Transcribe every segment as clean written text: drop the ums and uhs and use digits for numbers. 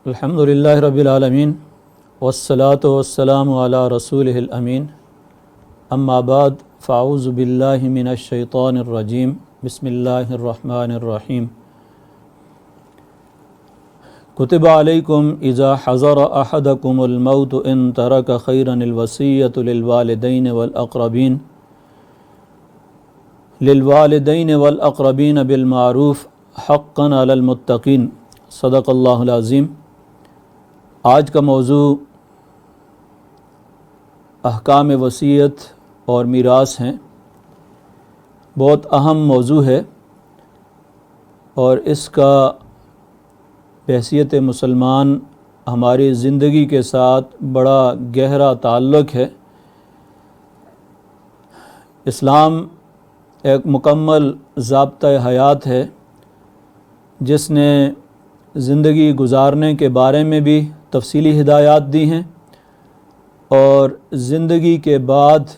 الحمدللہ رب العالمین والصلاة والسلام علی رسولہ الامین اما بعد فاعوذ باللہ من الشیطان الرجیم بسم اللہ الرحمن الرحیم کتب علیکم اذا حضر احدکم الموت ان ترک خیرا الوصیۃ للوالدین والاقربین بالمعروف حقا علی المتقین صدق اللہ العظیم۔ آج کا موضوع احکام وصیت اور میراث ہیں۔ بہت اہم موضوع ہے اور اس کا بحیثیت مسلمان ہماری زندگی کے ساتھ بڑا گہرا تعلق ہے۔ اسلام ایک مکمل ضابطہ حیات ہے جس نے زندگی گزارنے کے بارے میں بھی تفصیلی ہدایات دی ہیں اور زندگی کے بعد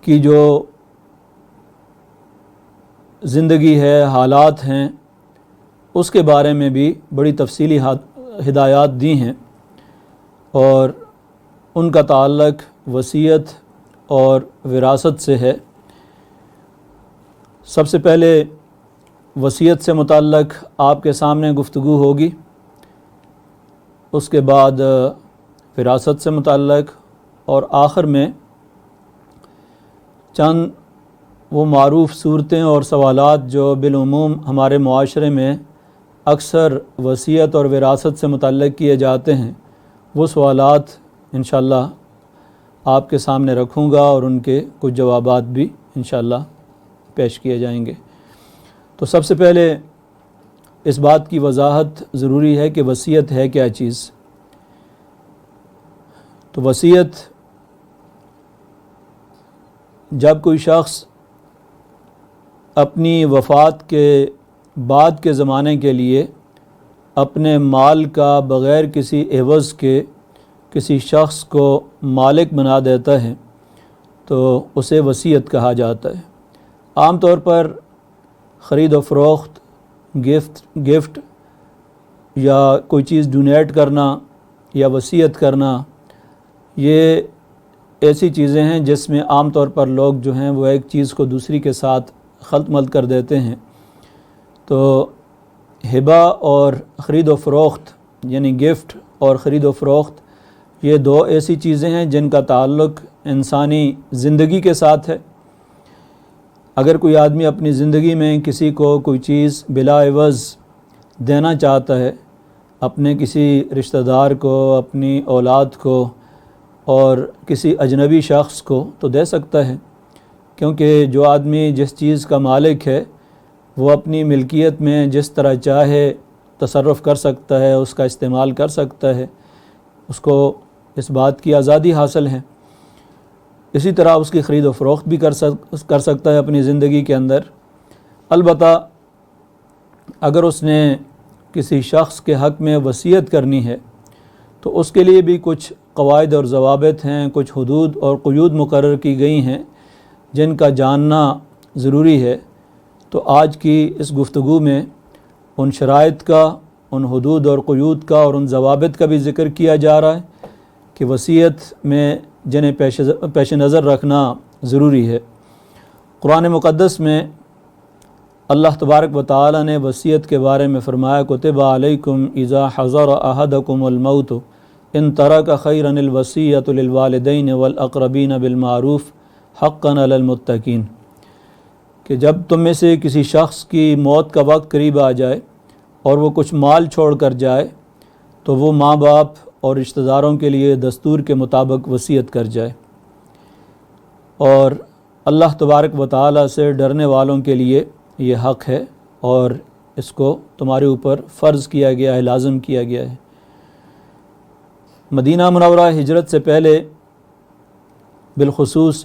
کی جو زندگی ہے، حالات ہیں، اس کے بارے میں بھی بڑی تفصیلی ہدایات دی ہیں اور ان کا تعلق وصیت اور وراثت سے ہے۔ سب سے پہلے وصیت سے متعلق آپ کے سامنے گفتگو ہوگی، اس کے بعد وراثت سے متعلق، اور آخر میں چند وہ معروف صورتیں اور سوالات جو بالعموم ہمارے معاشرے میں اکثر وصیت اور وراثت سے متعلق کیے جاتے ہیں، وہ سوالات انشاءاللہ آپ کے سامنے رکھوں گا اور ان کے کچھ جوابات بھی انشاءاللہ پیش کیے جائیں گے۔ تو سب سے پہلے اس بات کی وضاحت ضروری ہے کہ وصیت ہے کیا چیز۔ تو وصیت جب کوئی شخص اپنی وفات کے بعد کے زمانے کے لیے اپنے مال کا بغیر کسی عوض کے کسی شخص کو مالک بنا دیتا ہے تو اسے وصیت کہا جاتا ہے۔ عام طور پر خرید و فروخت، گفٹ یا کوئی چیز ڈونیٹ کرنا یا وصیت کرنا، یہ ایسی چیزیں ہیں جس میں عام طور پر لوگ جو ہیں وہ ایک چیز کو دوسری کے ساتھ خلط ملط کر دیتے ہیں۔ تو ہبہ اور خرید و فروخت یعنی گفٹ اور خرید و فروخت، یہ دو ایسی چیزیں ہیں جن کا تعلق انسانی زندگی کے ساتھ ہے۔ اگر کوئی آدمی اپنی زندگی میں کسی کو کوئی چیز بلا عوض دینا چاہتا ہے، اپنے کسی رشتہ دار کو، اپنی اولاد کو اور کسی اجنبی شخص کو، تو دے سکتا ہے، کیونکہ جو آدمی جس چیز کا مالک ہے وہ اپنی ملکیت میں جس طرح چاہے تصرف کر سکتا ہے، اس کا استعمال کر سکتا ہے، اس کو اس بات کی آزادی حاصل ہے۔ اسی طرح اس کی خرید و فروخت بھی کر سکتا ہے اپنی زندگی کے اندر۔ البتہ اگر اس نے کسی شخص کے حق میں وصیت کرنی ہے تو اس کے لیے بھی کچھ قواعد اور ضوابط ہیں، کچھ حدود اور قیود مقرر کی گئی ہیں جن کا جاننا ضروری ہے۔ تو آج کی اس گفتگو میں ان شرائط کا، ان حدود اور قیود کا اور ان ضوابط کا بھی ذکر کیا جا رہا ہے کہ وصیت میں جنہیں پیش نظر رکھنا ضروری ہے۔ قرآن مقدس میں اللہ تبارک و تعالی نے وصیت کے بارے میں فرمایا، کتب علیکم اذا حضر احدکم الموت ان ترک خیرا الوصیۃ للوالدین والاقربین بالمعروف حقا علی المتقین، کہ جب تم میں سے کسی شخص کی موت کا وقت قریب آ جائے اور وہ کچھ مال چھوڑ کر جائے تو وہ ماں باپ اور رشتہ داروں کے لیے دستور کے مطابق وصیت کر جائے، اور اللہ تبارک و تعالی سے ڈرنے والوں کے لیے یہ حق ہے اور اس کو تمہارے اوپر فرض کیا گیا ہے، لازم کیا گیا ہے۔ مدینہ منورہ ہجرت سے پہلے، بالخصوص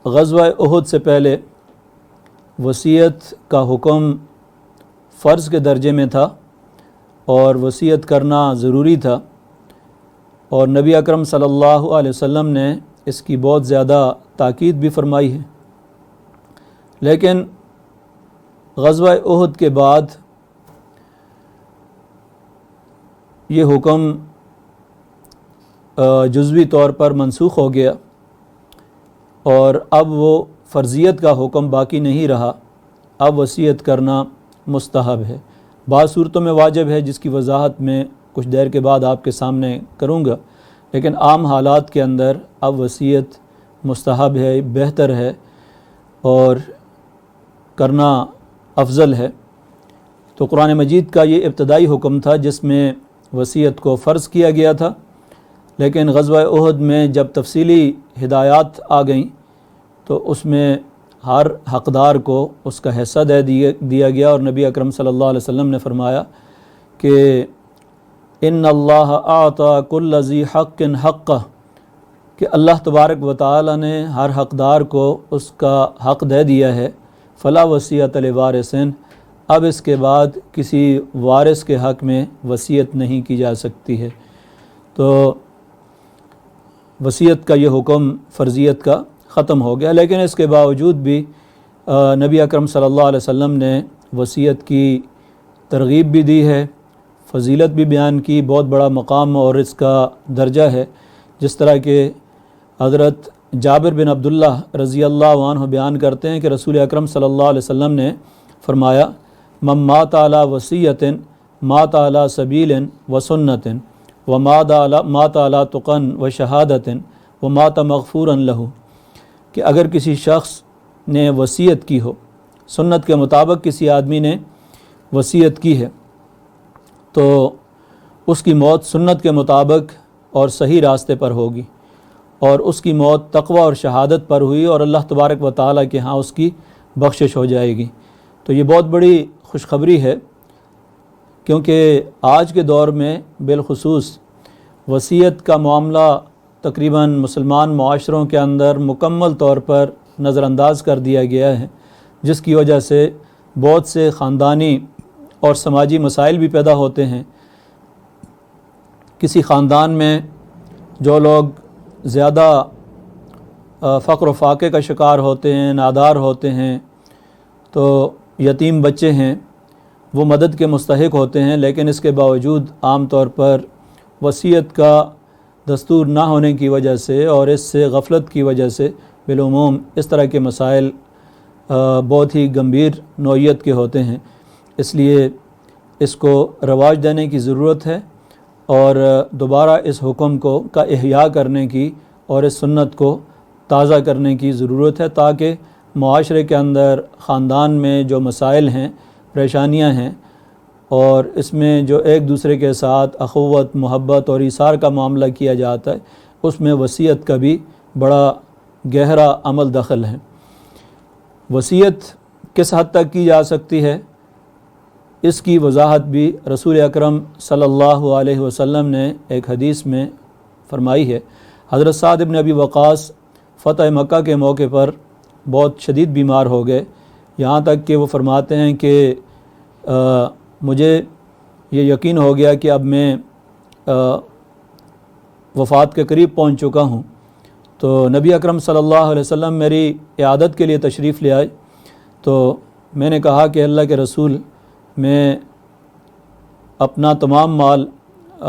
غزوہ احد سے پہلے، وصیت کا حکم فرض کے درجے میں تھا اور وصیت کرنا ضروری تھا، اور نبی اکرم صلی اللہ علیہ وسلم نے اس کی بہت زیادہ تاکید بھی فرمائی ہے۔ لیکن غزوہ احد کے بعد یہ حکم جزوی طور پر منسوخ ہو گیا اور اب وہ فرضیت کا حکم باقی نہیں رہا، اب وصیت کرنا مستحب ہے۔ بعض صورتوں میں واجب ہے جس کی وضاحت میں کچھ دیر کے بعد آپ کے سامنے کروں گا، لیکن عام حالات کے اندر اب وصیت مستحب ہے، بہتر ہے اور کرنا افضل ہے۔ تو قرآن مجید کا یہ ابتدائی حکم تھا جس میں وصیت کو فرض کیا گیا تھا، لیکن غزوہ احد میں جب تفصیلی ہدایات آ گئیں تو اس میں ہر حقدار کو اس کا حصہ دے دیا گیا، اور نبی اکرم صلی اللہ علیہ وسلم نے فرمایا کہ ان اللہ اعطى كل ذی حق حقہ، کہ اللہ تبارک و تعالی نے ہر حقدار کو اس کا حق دے دیا ہے۔ فلا وصیۃ لوارث، اب اس کے بعد کسی وارث کے حق میں وصیت نہیں کی جا سکتی ہے۔ تو وصیت کا یہ حکم فرضیت کا ختم ہو گیا، لیکن اس کے باوجود بھی نبی اکرم صلی اللہ علیہ وسلم نے وصیت کی ترغیب بھی دی ہے، فضیلت بھی بیان کی، بہت بڑا مقام اور اس کا درجہ ہے، جس طرح کہ حضرت جابر بن عبداللہ رضی اللہ عنہ بیان کرتے ہیں کہ رسول اکرم صلی اللہ علیہ وسلم نے فرمایا من مات علی وصیۃ مات علی سبیل و سنت و مات علی تقن و شہادت و مات مغفورا لہ، کہ اگر کسی شخص نے وصیت کی ہو، سنت کے مطابق کسی آدمی نے وصیت کی ہے تو اس کی موت سنت کے مطابق اور صحیح راستے پر ہوگی، اور اس کی موت تقوی اور شہادت پر ہوئی اور اللہ تبارک و تعالیٰ کے ہاں اس کی بخشش ہو جائے گی۔ تو یہ بہت بڑی خوشخبری ہے، کیونکہ آج کے دور میں بالخصوص وصیت کا معاملہ تقریباً مسلمان معاشروں کے اندر مکمل طور پر نظر انداز کر دیا گیا ہے، جس کی وجہ سے بہت سے خاندانی اور سماجی مسائل بھی پیدا ہوتے ہیں۔ کسی خاندان میں جو لوگ زیادہ فقر و فاقے کا شکار ہوتے ہیں، نادار ہوتے ہیں، تو یتیم بچے ہیں، وہ مدد کے مستحق ہوتے ہیں، لیکن اس کے باوجود عام طور پر وصیت کا دستور نہ ہونے کی وجہ سے اور اس سے غفلت کی وجہ سے بالعموم اس طرح کے مسائل بہت ہی گمبھیر نوعیت کے ہوتے ہیں۔ اس لیے اس کو رواج دینے کی ضرورت ہے اور دوبارہ اس حکم کا احیاء کرنے کی اور اس سنت کو تازہ کرنے کی ضرورت ہے، تاکہ معاشرے کے اندر خاندان میں جو مسائل ہیں، پریشانیاں ہیں، اور اس میں جو ایک دوسرے کے ساتھ اخوت، محبت اور ایثار کا معاملہ کیا جاتا ہے، اس میں وصیت کا بھی بڑا گہرا عمل دخل ہے۔ وصیت کس حد تک کی جا سکتی ہے، اس کی وضاحت بھی رسول اکرم صلی اللہ علیہ وسلم نے ایک حدیث میں فرمائی ہے۔ حضرت سعد بن ابی وقاص فتح مکہ کے موقع پر بہت شدید بیمار ہو گئے، یہاں تک کہ وہ فرماتے ہیں کہ مجھے یہ یقین ہو گیا کہ اب میں وفات کے قریب پہنچ چکا ہوں۔ تو نبی اکرم صلی اللہ علیہ وسلم میری عیادت کے لیے تشریف لے آئے، تو میں نے کہا کہ اللہ کے رسول، میں اپنا تمام مال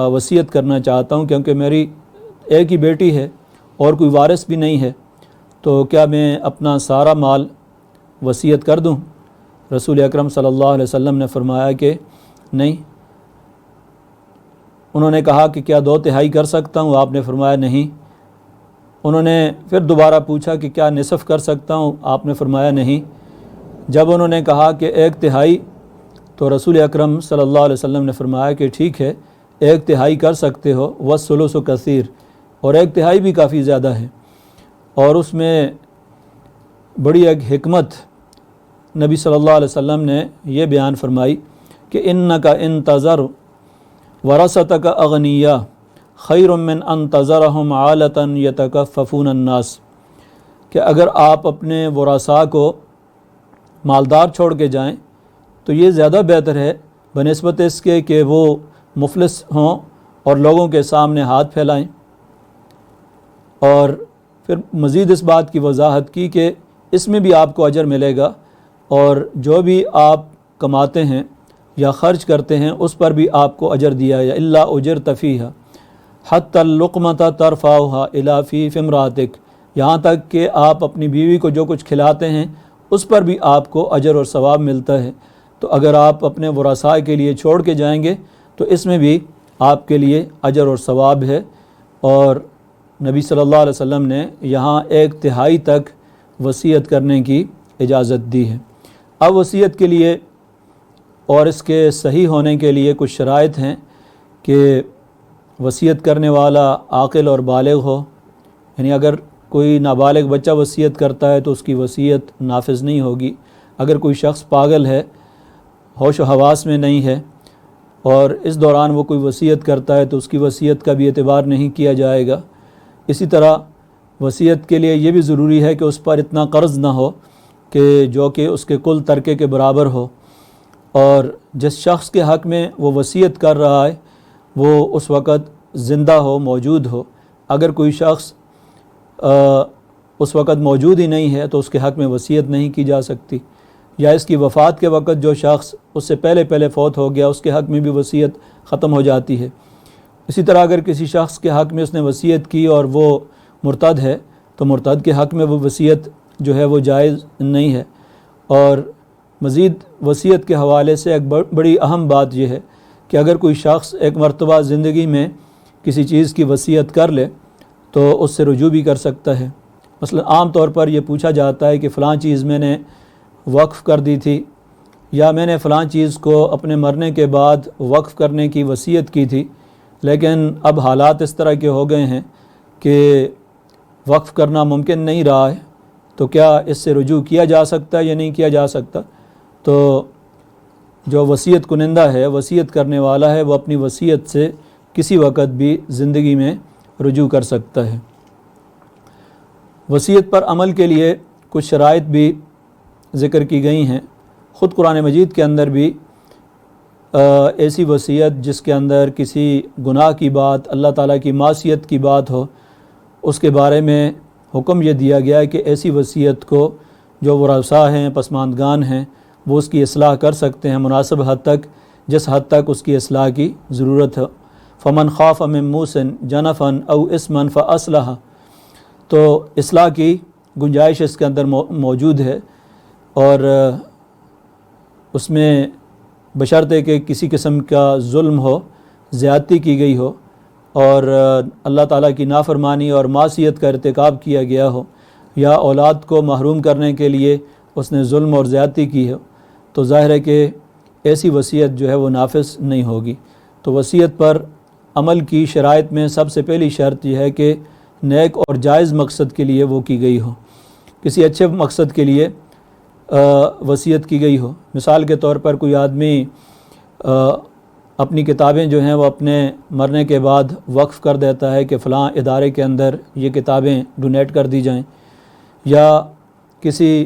وصیت کرنا چاہتا ہوں، کیونکہ میری ایک ہی بیٹی ہے اور کوئی وارث بھی نہیں ہے، تو کیا میں اپنا سارا مال وصیت کر دوں؟ رسول اکرم صلی اللہ علیہ وسلم نے فرمایا کہ نہیں۔ انہوں نے کہا کہ کیا 2/3 کر سکتا ہوں؟ آپ نے فرمایا نہیں۔ انہوں نے پھر دوبارہ پوچھا کہ کیا نصف کر سکتا ہوں؟ آپ نے فرمایا نہیں۔ جب انہوں نے کہا کہ 1/3، تو رسول اکرم صلی اللہ علیہ وسلم نے فرمایا کہ ٹھیک ہے، 1/3 کر سکتے ہو، والثلث کثیر، اور 1/3 بھی کافی زیادہ ہے۔ اور اس میں بڑی ایک حکمت نبی صلی اللہ علیہ وسلم نے یہ بیان فرمائی کہ انک ان تذر ورثتک اغنیاء خیر من ان تذرہم عالۃ یتکففون الناس، کہ اگر آپ اپنے ورثاء کو مالدار چھوڑ کے جائیں تو یہ زیادہ بہتر ہے بنسبت اس کے کہ وہ مفلس ہوں اور لوگوں کے سامنے ہاتھ پھیلائیں۔ اور پھر مزید اس بات کی وضاحت کی کہ اس میں بھی آپ کو اجر ملے گا، اور جو بھی آپ کماتے ہیں یا خرچ کرتے ہیں اس پر بھی آپ کو اجر دیا جائے۔ الا اجرت فیہا حتی اللقمۃ ترفعھا الی فی امرأتک، یہاں تک کہ آپ اپنی بیوی کو جو کچھ کھلاتے ہیں اس پر بھی آپ کو اجر اور ثواب ملتا ہے۔ تو اگر آپ اپنے ورثاء کے لیے چھوڑ کے جائیں گے تو اس میں بھی آپ کے لیے اجر اور ثواب ہے۔ اور نبی صلی اللہ علیہ وسلم نے یہاں 1/3 تک وصیت کرنے کی اجازت دی ہے۔ اب وصیت کے لیے اور اس کے صحیح ہونے کے لیے کچھ شرائط ہیں کہ وصیت کرنے والا عاقل اور بالغ ہو، یعنی اگر کوئی نابالغ بچہ وصیت کرتا ہے تو اس کی وصیت نافذ نہیں ہوگی۔ اگر کوئی شخص پاگل ہے، ہوش و حواس میں نہیں ہے، اور اس دوران وہ کوئی وصیت کرتا ہے تو اس کی وصیت کا بھی اعتبار نہیں کیا جائے گا۔ اسی طرح وصیت کے لیے یہ بھی ضروری ہے کہ اس پر اتنا قرض نہ ہو کہ جو کہ اس کے کل ترکے کے برابر ہو، اور جس شخص کے حق میں وہ وصیت کر رہا ہے وہ اس وقت زندہ ہو، موجود ہو۔ اگر کوئی شخص اس وقت موجود ہی نہیں ہے تو اس کے حق میں وصیت نہیں کی جا سکتی، یا اس کی وفات کے وقت جو شخص اس سے پہلے فوت ہو گیا اس کے حق میں بھی وصیت ختم ہو جاتی ہے۔ اسی طرح اگر کسی شخص کے حق میں اس نے وصیت کی اور وہ مرتد ہے تو مرتد کے حق میں وہ وصیت جو ہے وہ جائز نہیں ہے۔ اور مزید وصیت کے حوالے سے ایک بڑی اہم بات یہ ہے کہ اگر کوئی شخص ایک مرتبہ زندگی میں کسی چیز کی وصیت کر لے تو اس سے رجوع بھی کر سکتا ہے۔ مثلا عام طور پر یہ پوچھا جاتا ہے کہ فلاں چیز میں نے وقف کر دی تھی، یا میں نے فلاں چیز کو اپنے مرنے کے بعد وقف کرنے کی وصیت کی تھی، لیکن اب حالات اس طرح کے ہو گئے ہیں کہ وقف کرنا ممکن نہیں رہا ہے، تو کیا اس سے رجوع کیا جا سکتا ہے یا نہیں کیا جا سکتا؟ تو جو وصیت کنندہ ہے، وصیت کرنے والا ہے، وہ اپنی وصیت سے کسی وقت بھی زندگی میں رجوع کر سکتا ہے۔ وصیت پر عمل کے لیے کچھ شرائط بھی ذکر کی گئی ہیں۔ خود قرآن مجید کے اندر بھی ایسی وصیت جس کے اندر کسی گناہ کی بات، اللہ تعالیٰ کی معصیت کی بات ہو، اس کے بارے میں حکم یہ دیا گیا ہے کہ ایسی وصیت کو جو ورثاء ہیں، پسماندگان ہیں، وہ اس کی اصلاح کر سکتے ہیں مناسب حد تک، جس حد تک اس کی اصلاح کی ضرورت ہے۔ فمن خاف من موص جنفا او اثما فاصلح، تو اصلاح کی گنجائش اس کے اندر موجود ہے، اور اس میں بشرطے کہ کسی قسم کا ظلم ہو، زیادتی کی گئی ہو، اور اللہ تعالیٰ کی نافرمانی اور معصیت کا ارتکاب کیا گیا ہو، یا اولاد کو محروم کرنے کے لیے اس نے ظلم اور زیادتی کی ہو، تو ظاہر ہے کہ ایسی وصیت جو ہے وہ نافذ نہیں ہوگی۔ تو وصیت پر عمل کی شرائط میں سب سے پہلی شرط یہ ہے کہ نیک اور جائز مقصد کے لیے وہ کی گئی ہو، کسی اچھے مقصد کے لیے وصیت کی گئی ہو۔ مثال کے طور پر کوئی آدمی اپنی کتابیں جو ہیں وہ اپنے مرنے کے بعد وقف کر دیتا ہے کہ فلاں ادارے کے اندر یہ کتابیں ڈونیٹ کر دی جائیں، یا کسی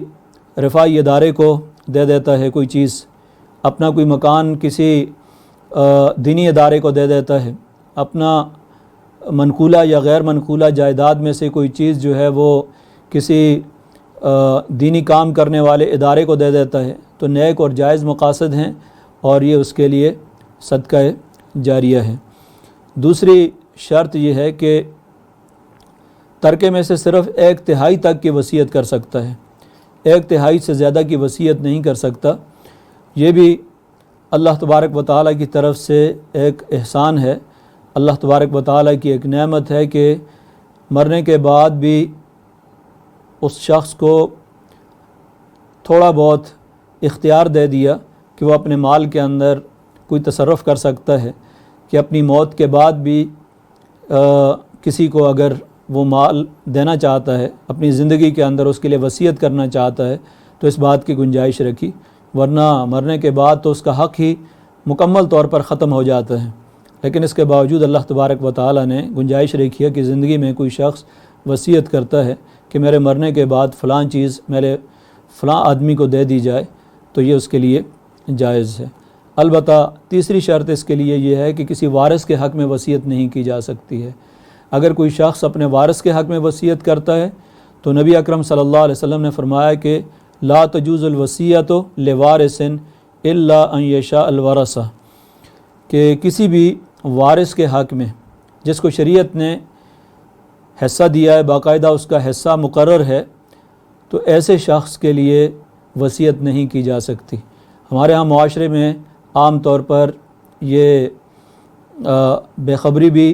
رفاعی ادارے کو دے دیتا ہے کوئی چیز، اپنا کوئی مکان کسی دینی ادارے کو دے دیتا ہے، اپنا منقولہ یا غیر منقولہ جائیداد میں سے کوئی چیز جو ہے وہ کسی دینی کام کرنے والے ادارے کو دے دیتا ہے، تو نیک اور جائز مقاصد ہیں اور یہ اس کے لیے صدقہ جاریہ ہے۔ دوسری شرط یہ ہے کہ ترکے میں سے صرف 1/3 تک کی وصیت کر سکتا ہے، 1/3 سے زیادہ کی وصیت نہیں کر سکتا۔ یہ بھی اللہ تبارک و تعالیٰ کی طرف سے ایک احسان ہے، اللہ تبارک و تعالیٰ کی ایک نعمت ہے کہ مرنے کے بعد بھی اس شخص کو تھوڑا بہت اختیار دے دیا کہ وہ اپنے مال کے اندر کوئی تصرف کر سکتا ہے، کہ اپنی موت کے بعد بھی کسی کو اگر وہ مال دینا چاہتا ہے، اپنی زندگی کے اندر اس کے لیے وصیت کرنا چاہتا ہے تو اس بات کی گنجائش رکھی، ورنہ مرنے کے بعد تو اس کا حق ہی مکمل طور پر ختم ہو جاتا ہے۔ لیکن اس کے باوجود اللہ تبارک و تعالیٰ نے گنجائش رکھی ہے کہ زندگی میں کوئی شخص وصیت کرتا ہے کہ میرے مرنے کے بعد فلاں چیز میرے فلاں آدمی کو دے دی جائے، تو یہ اس کے لیے جائز ہے۔ البتہ تیسری شرط اس کے لیے یہ ہے کہ کسی وارث کے حق میں وصیت نہیں کی جا سکتی ہے۔ اگر کوئی شخص اپنے وارث کے حق میں وصیت کرتا ہے تو نبی اکرم صلی اللہ علیہ وسلم نے فرمایا کہ لا تجوز الوصیۃ لوارث الا ان یشاء الورثہ، کہ کسی بھی وارث کے حق میں جس کو شریعت نے حصہ دیا ہے، باقاعدہ اس کا حصہ مقرر ہے، تو ایسے شخص کے لیے وصیت نہیں کی جا سکتی۔ ہمارے ہاں معاشرے میں عام طور پر یہ بے خبری بھی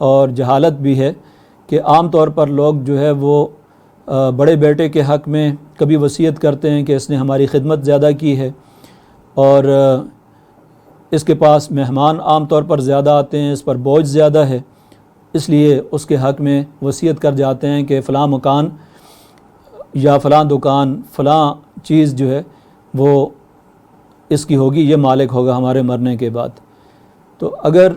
اور جہالت بھی ہے کہ عام طور پر لوگ جو ہے وہ بڑے بیٹے کے حق میں کبھی وصیت کرتے ہیں کہ اس نے ہماری خدمت زیادہ کی ہے، اور اس کے پاس مہمان عام طور پر زیادہ آتے ہیں، اس پر بوجھ زیادہ ہے، اس لیے اس کے حق میں وصیت کر جاتے ہیں کہ فلاں مکان یا فلاں دکان، فلاں چیز جو ہے وہ اس کی ہوگی، یہ مالک ہوگا ہمارے مرنے کے بعد۔ تو اگر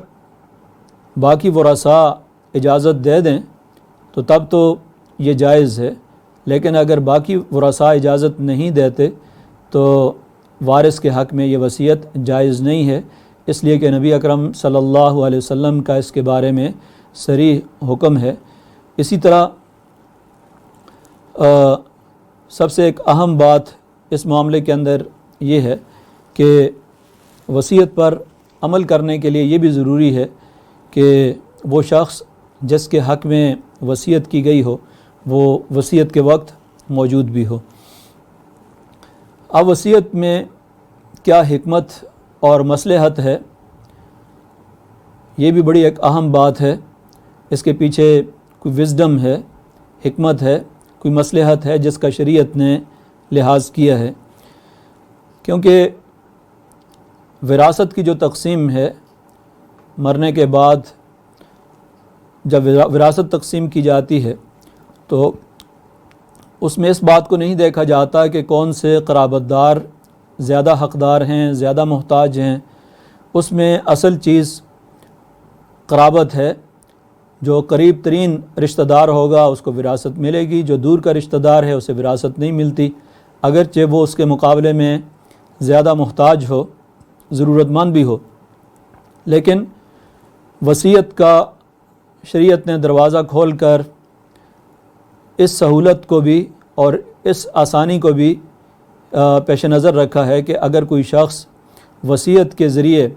باقی ورثاء اجازت دے دیں تو تب تو یہ جائز ہے، لیکن اگر باقی ورثاء اجازت نہیں دیتے تو وارث کے حق میں یہ وصیت جائز نہیں ہے، اس لیے کہ نبی اکرم صلی اللہ علیہ وسلم کا اس کے بارے میں صریح حکم ہے۔ اسی طرح سب سے ایک اہم بات اس معاملے کے اندر یہ ہے کہ وصیت پر عمل کرنے کے لیے یہ بھی ضروری ہے کہ وہ شخص جس کے حق میں وصیت کی گئی ہو وہ وصیت کے وقت موجود بھی ہو۔ اب وصیت میں کیا حکمت اور مصلحت ہے، یہ بھی بڑی ایک اہم بات ہے۔ اس کے پیچھے کوئی وزڈم ہے، حکمت ہے، کوئی مصلحت ہے جس کا شریعت نے لحاظ کیا ہے، کیونکہ وراثت کی جو تقسیم ہے، مرنے کے بعد جب وراثت تقسیم کی جاتی ہے تو اس میں اس بات کو نہیں دیکھا جاتا کہ کون سے قرابت دار زیادہ حقدار ہیں، زیادہ محتاج ہیں۔ اس میں اصل چیز قرابت ہے، جو قریب ترین رشتہ دار ہوگا اس کو وراثت ملے گی، جو دور کا رشتہ دار ہے اسے وراثت نہیں ملتی، اگرچہ وہ اس کے مقابلے میں زیادہ محتاج ہو، ضرورت مند بھی ہو۔ لیکن وصیت کا شریعت نے دروازہ کھول کر اس سہولت کو بھی اور اس آسانی کو بھی پیش نظر رکھا ہے کہ اگر کوئی شخص وصیت کے ذریعے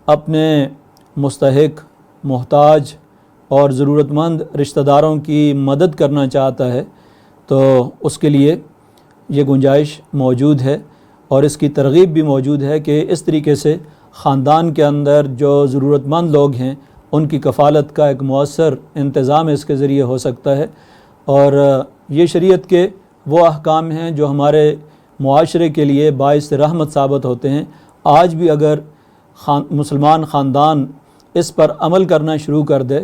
اپنے مستحق، محتاج اور ضرورت مند رشتہ داروں کی مدد کرنا چاہتا ہے تو اس کے لیے یہ گنجائش موجود ہے، اور اس کی ترغیب بھی موجود ہے کہ اس طریقے سے خاندان کے اندر جو ضرورت مند لوگ ہیں ان کی کفالت کا ایک مؤثر انتظام اس کے ذریعے ہو سکتا ہے۔ اور یہ شریعت کے وہ احکام ہیں جو ہمارے معاشرے کے لیے باعث رحمت ثابت ہوتے ہیں۔ آج بھی اگر مسلمان خاندان اس پر عمل کرنا شروع کر دے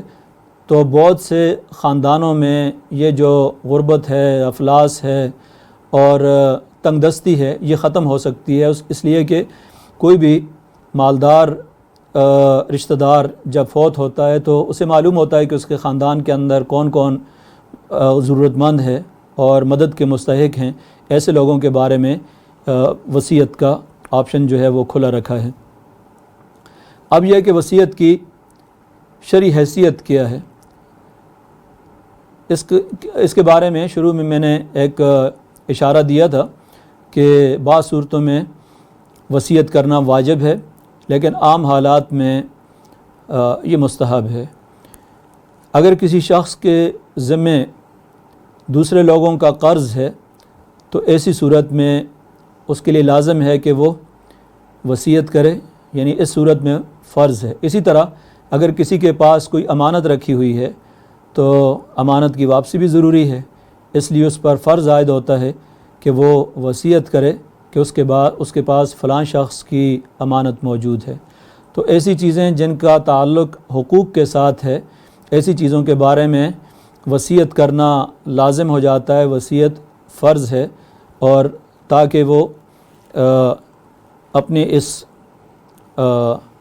تو بہت سے خاندانوں میں یہ جو غربت ہے، افلاس ہے اور تنگ دستی ہے یہ ختم ہو سکتی ہے، اس لیے کہ کوئی بھی مالدار رشتہ دار جب فوت ہوتا ہے تو اسے معلوم ہوتا ہے کہ اس کے خاندان کے اندر کون کون ضرورت مند ہے اور مدد کے مستحق ہیں۔ ایسے لوگوں کے بارے میں وصیت کا آپشن جو ہے وہ کھلا رکھا ہے۔ اب یہ کہ وصیت کی شرعی حیثیت کیا ہے، اس کے بارے میں شروع میں نے ایک اشارہ دیا تھا کہ بعض صورتوں میں وصیت کرنا واجب ہے، لیکن عام حالات میں یہ مستحب ہے۔ اگر کسی شخص کے ذمے دوسرے لوگوں کا قرض ہے تو ایسی صورت میں اس کے لیے لازم ہے کہ وہ وصیت کرے، یعنی اس صورت میں فرض ہے۔ اسی طرح اگر کسی کے پاس کوئی امانت رکھی ہوئی ہے تو امانت کی واپسی بھی ضروری ہے، اس لیے اس پر فرض عائد ہوتا ہے کہ وہ وصیت کرے کہ اس کے پاس فلاں شخص کی امانت موجود ہے۔ تو ایسی چیزیں جن کا تعلق حقوق کے ساتھ ہے، ایسی چیزوں کے بارے میں وصیت کرنا لازم ہو جاتا ہے، وصیت فرض ہے، اور تاکہ وہ اپنی اس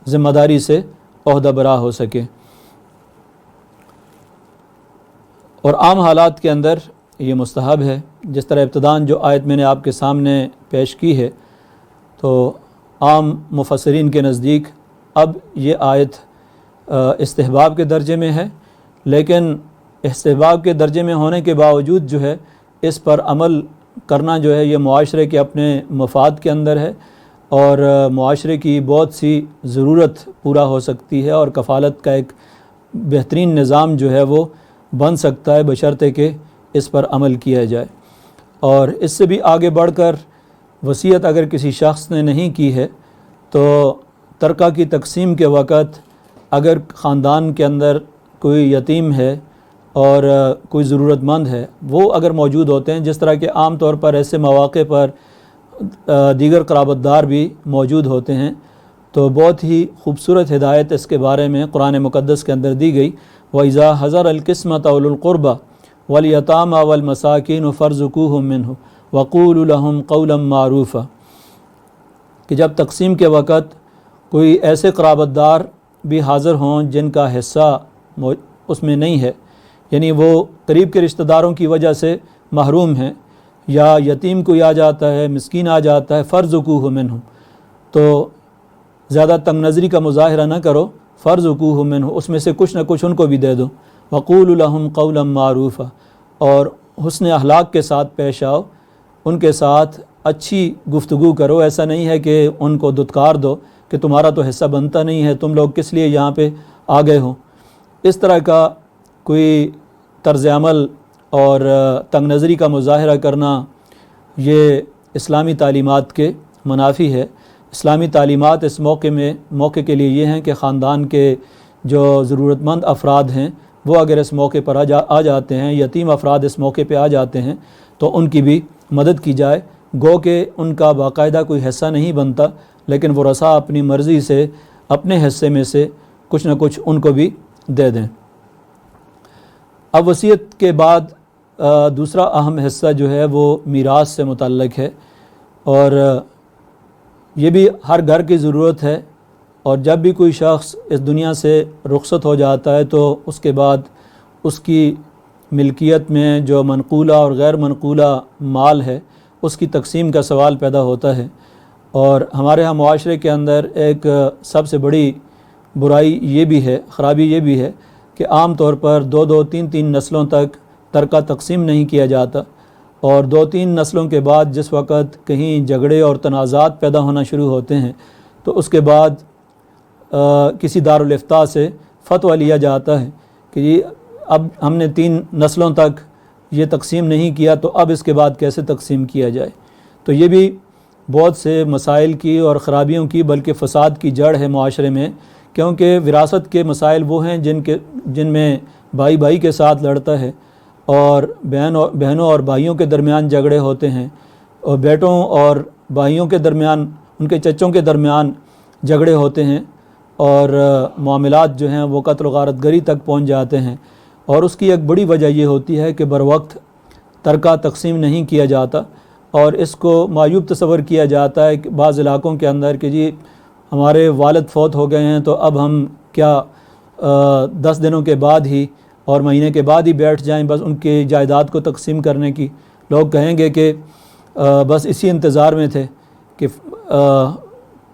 ذمہ داری سے عہدہ برا ہو سکے۔ اور عام حالات کے اندر یہ مستحب ہے، جس طرح ابتداً جو آیت میں نے آپ کے سامنے پیش کی ہے، تو عام مفسرین کے نزدیک اب یہ آیت استحباب کے درجے میں ہے، لیکن استحباب کے درجے میں ہونے کے باوجود جو ہے اس پر عمل کرنا جو ہے یہ معاشرے کے اپنے مفاد کے اندر ہے، اور معاشرے کی بہت سی ضرورت پورا ہو سکتی ہے، اور کفالت کا ایک بہترین نظام جو ہے وہ بن سکتا ہے بشرطے کہ اس پر عمل کیا جائے۔ اور اس سے بھی آگے بڑھ کر وصیت اگر کسی شخص نے نہیں کی ہے تو ترکہ کی تقسیم کے وقت اگر خاندان کے اندر کوئی یتیم ہے اور کوئی ضرورت مند ہے، وہ اگر موجود ہوتے ہیں، جس طرح کہ عام طور پر ایسے مواقع پر دیگر قرابت دار بھی موجود ہوتے ہیں، تو بہت ہی خوبصورت ہدایت اس کے بارے میں قرآن مقدس کے اندر دی گئی۔ وَإِذَا حَضَرَ الْقِسْمَةَ أُولُو الْقُرْبَى وَالْيَتَامَى وَالْمَسَاكِينُ فَارْزُقُوهُم مِّنْهُ وَقُولُوا لَهُمْ قَوْلًا مَّعْرُوفًا، کہ جب تقسیم کے وقت کوئی ایسے قرابت دار بھی حاضر ہوں جن کا حصہ اس میں نہیں ہے، یعنی وہ قریب کے رشتہ داروں کی وجہ سے محروم ہیں، یا یتیم کوئی آ جاتا ہے، مسکین آ جاتا ہے، فَارْزُقُوهُ مِنْهُ، تو زیادہ تنگ نظری کا مظاہرہ نہ کرو، فَارْزُقُوهُ مِنْهُ، اس میں سے کچھ نہ کچھ ان کو بھی دے دو، وَقُولُوا لَهُمْ قَوْلًا مَّعْرُوفًا، اور حسن اخلاق کے ساتھ پیش آؤ، ان کے ساتھ اچھی گفتگو کرو، ایسا نہیں ہے کہ ان کو دھتکار دو کہ تمہارا تو حصہ بنتا نہیں ہے، تم لوگ کس لیے یہاں پہ آ گئے ہو۔ اس طرح کا کوئی طرز عمل اور تنگ نظری کا مظاہرہ کرنا یہ اسلامی تعلیمات کے منافی ہے۔ اسلامی تعلیمات اس موقع کے لیے یہ ہیں کہ خاندان کے جو ضرورت مند افراد ہیں وہ اگر اس موقع پر آ جاتے ہیں، یتیم افراد اس موقع پہ آ جاتے ہیں تو ان کی بھی مدد کی جائے، گو کہ ان کا باقاعدہ کوئی حصہ نہیں بنتا، لیکن وہ رسا اپنی مرضی سے اپنے حصے میں سے کچھ نہ کچھ ان کو بھی دے دیں۔ اب وصیت کے بعد دوسرا اہم حصہ جو ہے وہ میراث سے متعلق ہے، اور یہ بھی ہر گھر کی ضرورت ہے، اور جب بھی کوئی شخص اس دنیا سے رخصت ہو جاتا ہے تو اس کے بعد اس کی ملکیت میں جو منقولہ اور غیر منقولہ مال ہے اس کی تقسیم کا سوال پیدا ہوتا ہے۔ اور ہمارے ہاں معاشرے کے اندر ایک سب سے بڑی برائی یہ بھی ہے، خرابی یہ بھی ہے کہ عام طور پر دو تین نسلوں تک ترکہ تقسیم نہیں کیا جاتا، اور 2-3 نسلوں کے بعد جس وقت کہیں جھگڑے اور تنازعات پیدا ہونا شروع ہوتے ہیں تو اس کے بعد کسی دارالافتاء سے فتویٰ لیا جاتا ہے کہ یہ اب ہم نے 3 نسلوں تک یہ تقسیم نہیں کیا تو اب اس کے بعد کیسے تقسیم کیا جائے۔ تو یہ بھی بہت سے مسائل کی اور خرابیوں کی بلکہ فساد کی جڑ ہے معاشرے میں، کیونکہ وراثت کے مسائل وہ ہیں جن میں بھائی کے ساتھ لڑتا ہے، اور بہنوں اور بھائیوں کے درمیان جھگڑے ہوتے ہیں، اور بیٹوں اور بھائیوں کے درمیان، ان کے چچوں کے درمیان جھگڑے ہوتے ہیں، اور معاملات جو ہیں وہ قتل و غارت گری تک پہنچ جاتے ہیں۔ اور اس کی ایک بڑی وجہ یہ ہوتی ہے کہ بروقت ترکہ تقسیم نہیں کیا جاتا، اور اس کو معیوب تصور کیا جاتا ہے کہ بعض علاقوں کے اندر کہ جی ہمارے والد فوت ہو گئے ہیں تو اب ہم کیا 10 دنوں کے بعد ہی اور مہینے کے بعد ہی بیٹھ جائیں بس ان کی جائیداد کو تقسیم کرنے کی۔ لوگ کہیں گے کہ بس اسی انتظار میں تھے کہ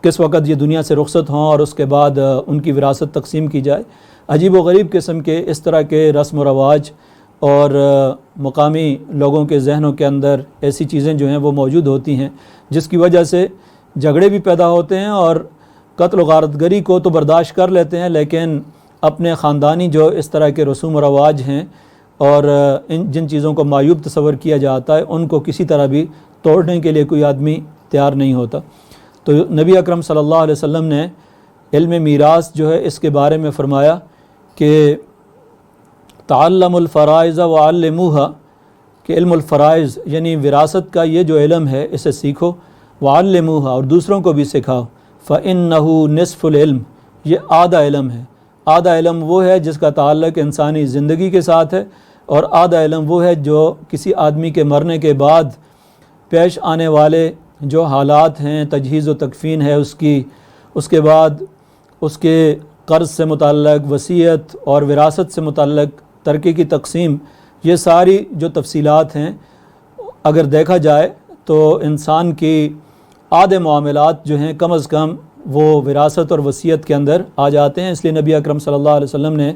کس وقت یہ دنیا سے رخصت ہوں اور اس کے بعد ان کی وراثت تقسیم کی جائے۔ عجیب و غریب قسم کے اس طرح کے رسم و رواج اور مقامی لوگوں کے ذہنوں کے اندر ایسی چیزیں جو ہیں وہ موجود ہوتی ہیں، جس کی وجہ سے جھگڑے بھی پیدا ہوتے ہیں، اور قتل و غارت گری کو تو برداشت کر لیتے ہیں، لیکن اپنے خاندانی جو اس طرح کے رسوم و رواج ہیں اور جن چیزوں کو معیوب تصور کیا جاتا ہے ان کو کسی طرح بھی توڑنے کے لیے کوئی آدمی تیار نہیں ہوتا۔ تو نبی اکرم صلی اللہ علیہ وسلم نے علم میراث جو ہے اس کے بارے میں فرمایا کہ تعلموا الفرائض وعلموها، کہ علم الفرائض یعنی وراثت کا یہ جو علم ہے اسے سیکھو، وعلموها، اور دوسروں کو بھی سکھاؤ، فإنه نصف العلم، یہ آدھا علم ہے۔ آدھا علم وہ ہے جس کا تعلق انسانی زندگی کے ساتھ ہے، اور آدھا علم وہ ہے جو کسی آدمی کے مرنے کے بعد پیش آنے والے جو حالات ہیں، تجہیز و تکفین ہے اس کے بعد اس کے قرض سے متعلق، وصیت اور وراثت سے متعلق ترکے کی تقسیم، یہ ساری جو تفصیلات ہیں اگر دیکھا جائے تو انسان کی آدھے معاملات جو ہیں کم از کم وہ وراثت اور وصیت کے اندر آ جاتے ہیں۔ اس لیے نبی اکرم صلی اللہ علیہ وسلم نے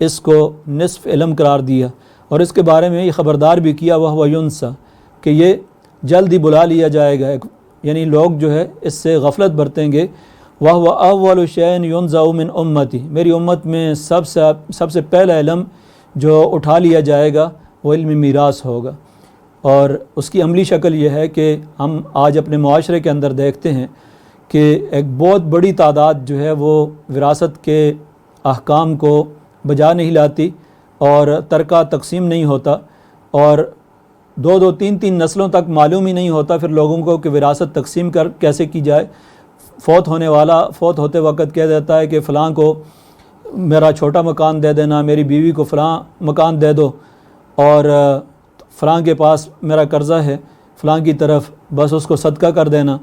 اس کو نصف علم قرار دیا، اور اس کے بارے میں یہ خبردار بھی کیا وَهُوَ يُنسَى، کہ یہ جلد ہی بلا لیا جائے گا، یعنی لوگ جو ہے اس سے غفلت برتیں گے، وَهُوَ أَوَّلُ شَيْءٍ يُنزَعُ مِنْ أُمَّتِي، میری امت میں سب سے پہلا علم جو اٹھا لیا جائے گا وہ علم میراث ہوگا۔ اور اس کی عملی شکل یہ ہے کہ ہم آج اپنے معاشرے کے اندر دیکھتے ہیں کہ ایک بہت بڑی تعداد جو ہے وہ وراثت کے احکام کو بجا نہیں لاتی اور ترکہ تقسیم نہیں ہوتا، اور دو تین نسلوں تک معلوم ہی نہیں ہوتا پھر لوگوں کو کہ وراثت تقسیم کیسے کی جائے۔ فوت ہوتے وقت کہہ دیتا ہے کہ فلاں کو میرا چھوٹا مکان دے دینا، میری بیوی کو فلاں مکان دے دو، اور فلاں کے پاس میرا قرضہ ہے فلاں کی طرف، بس اس کو صدقہ کر دینا۔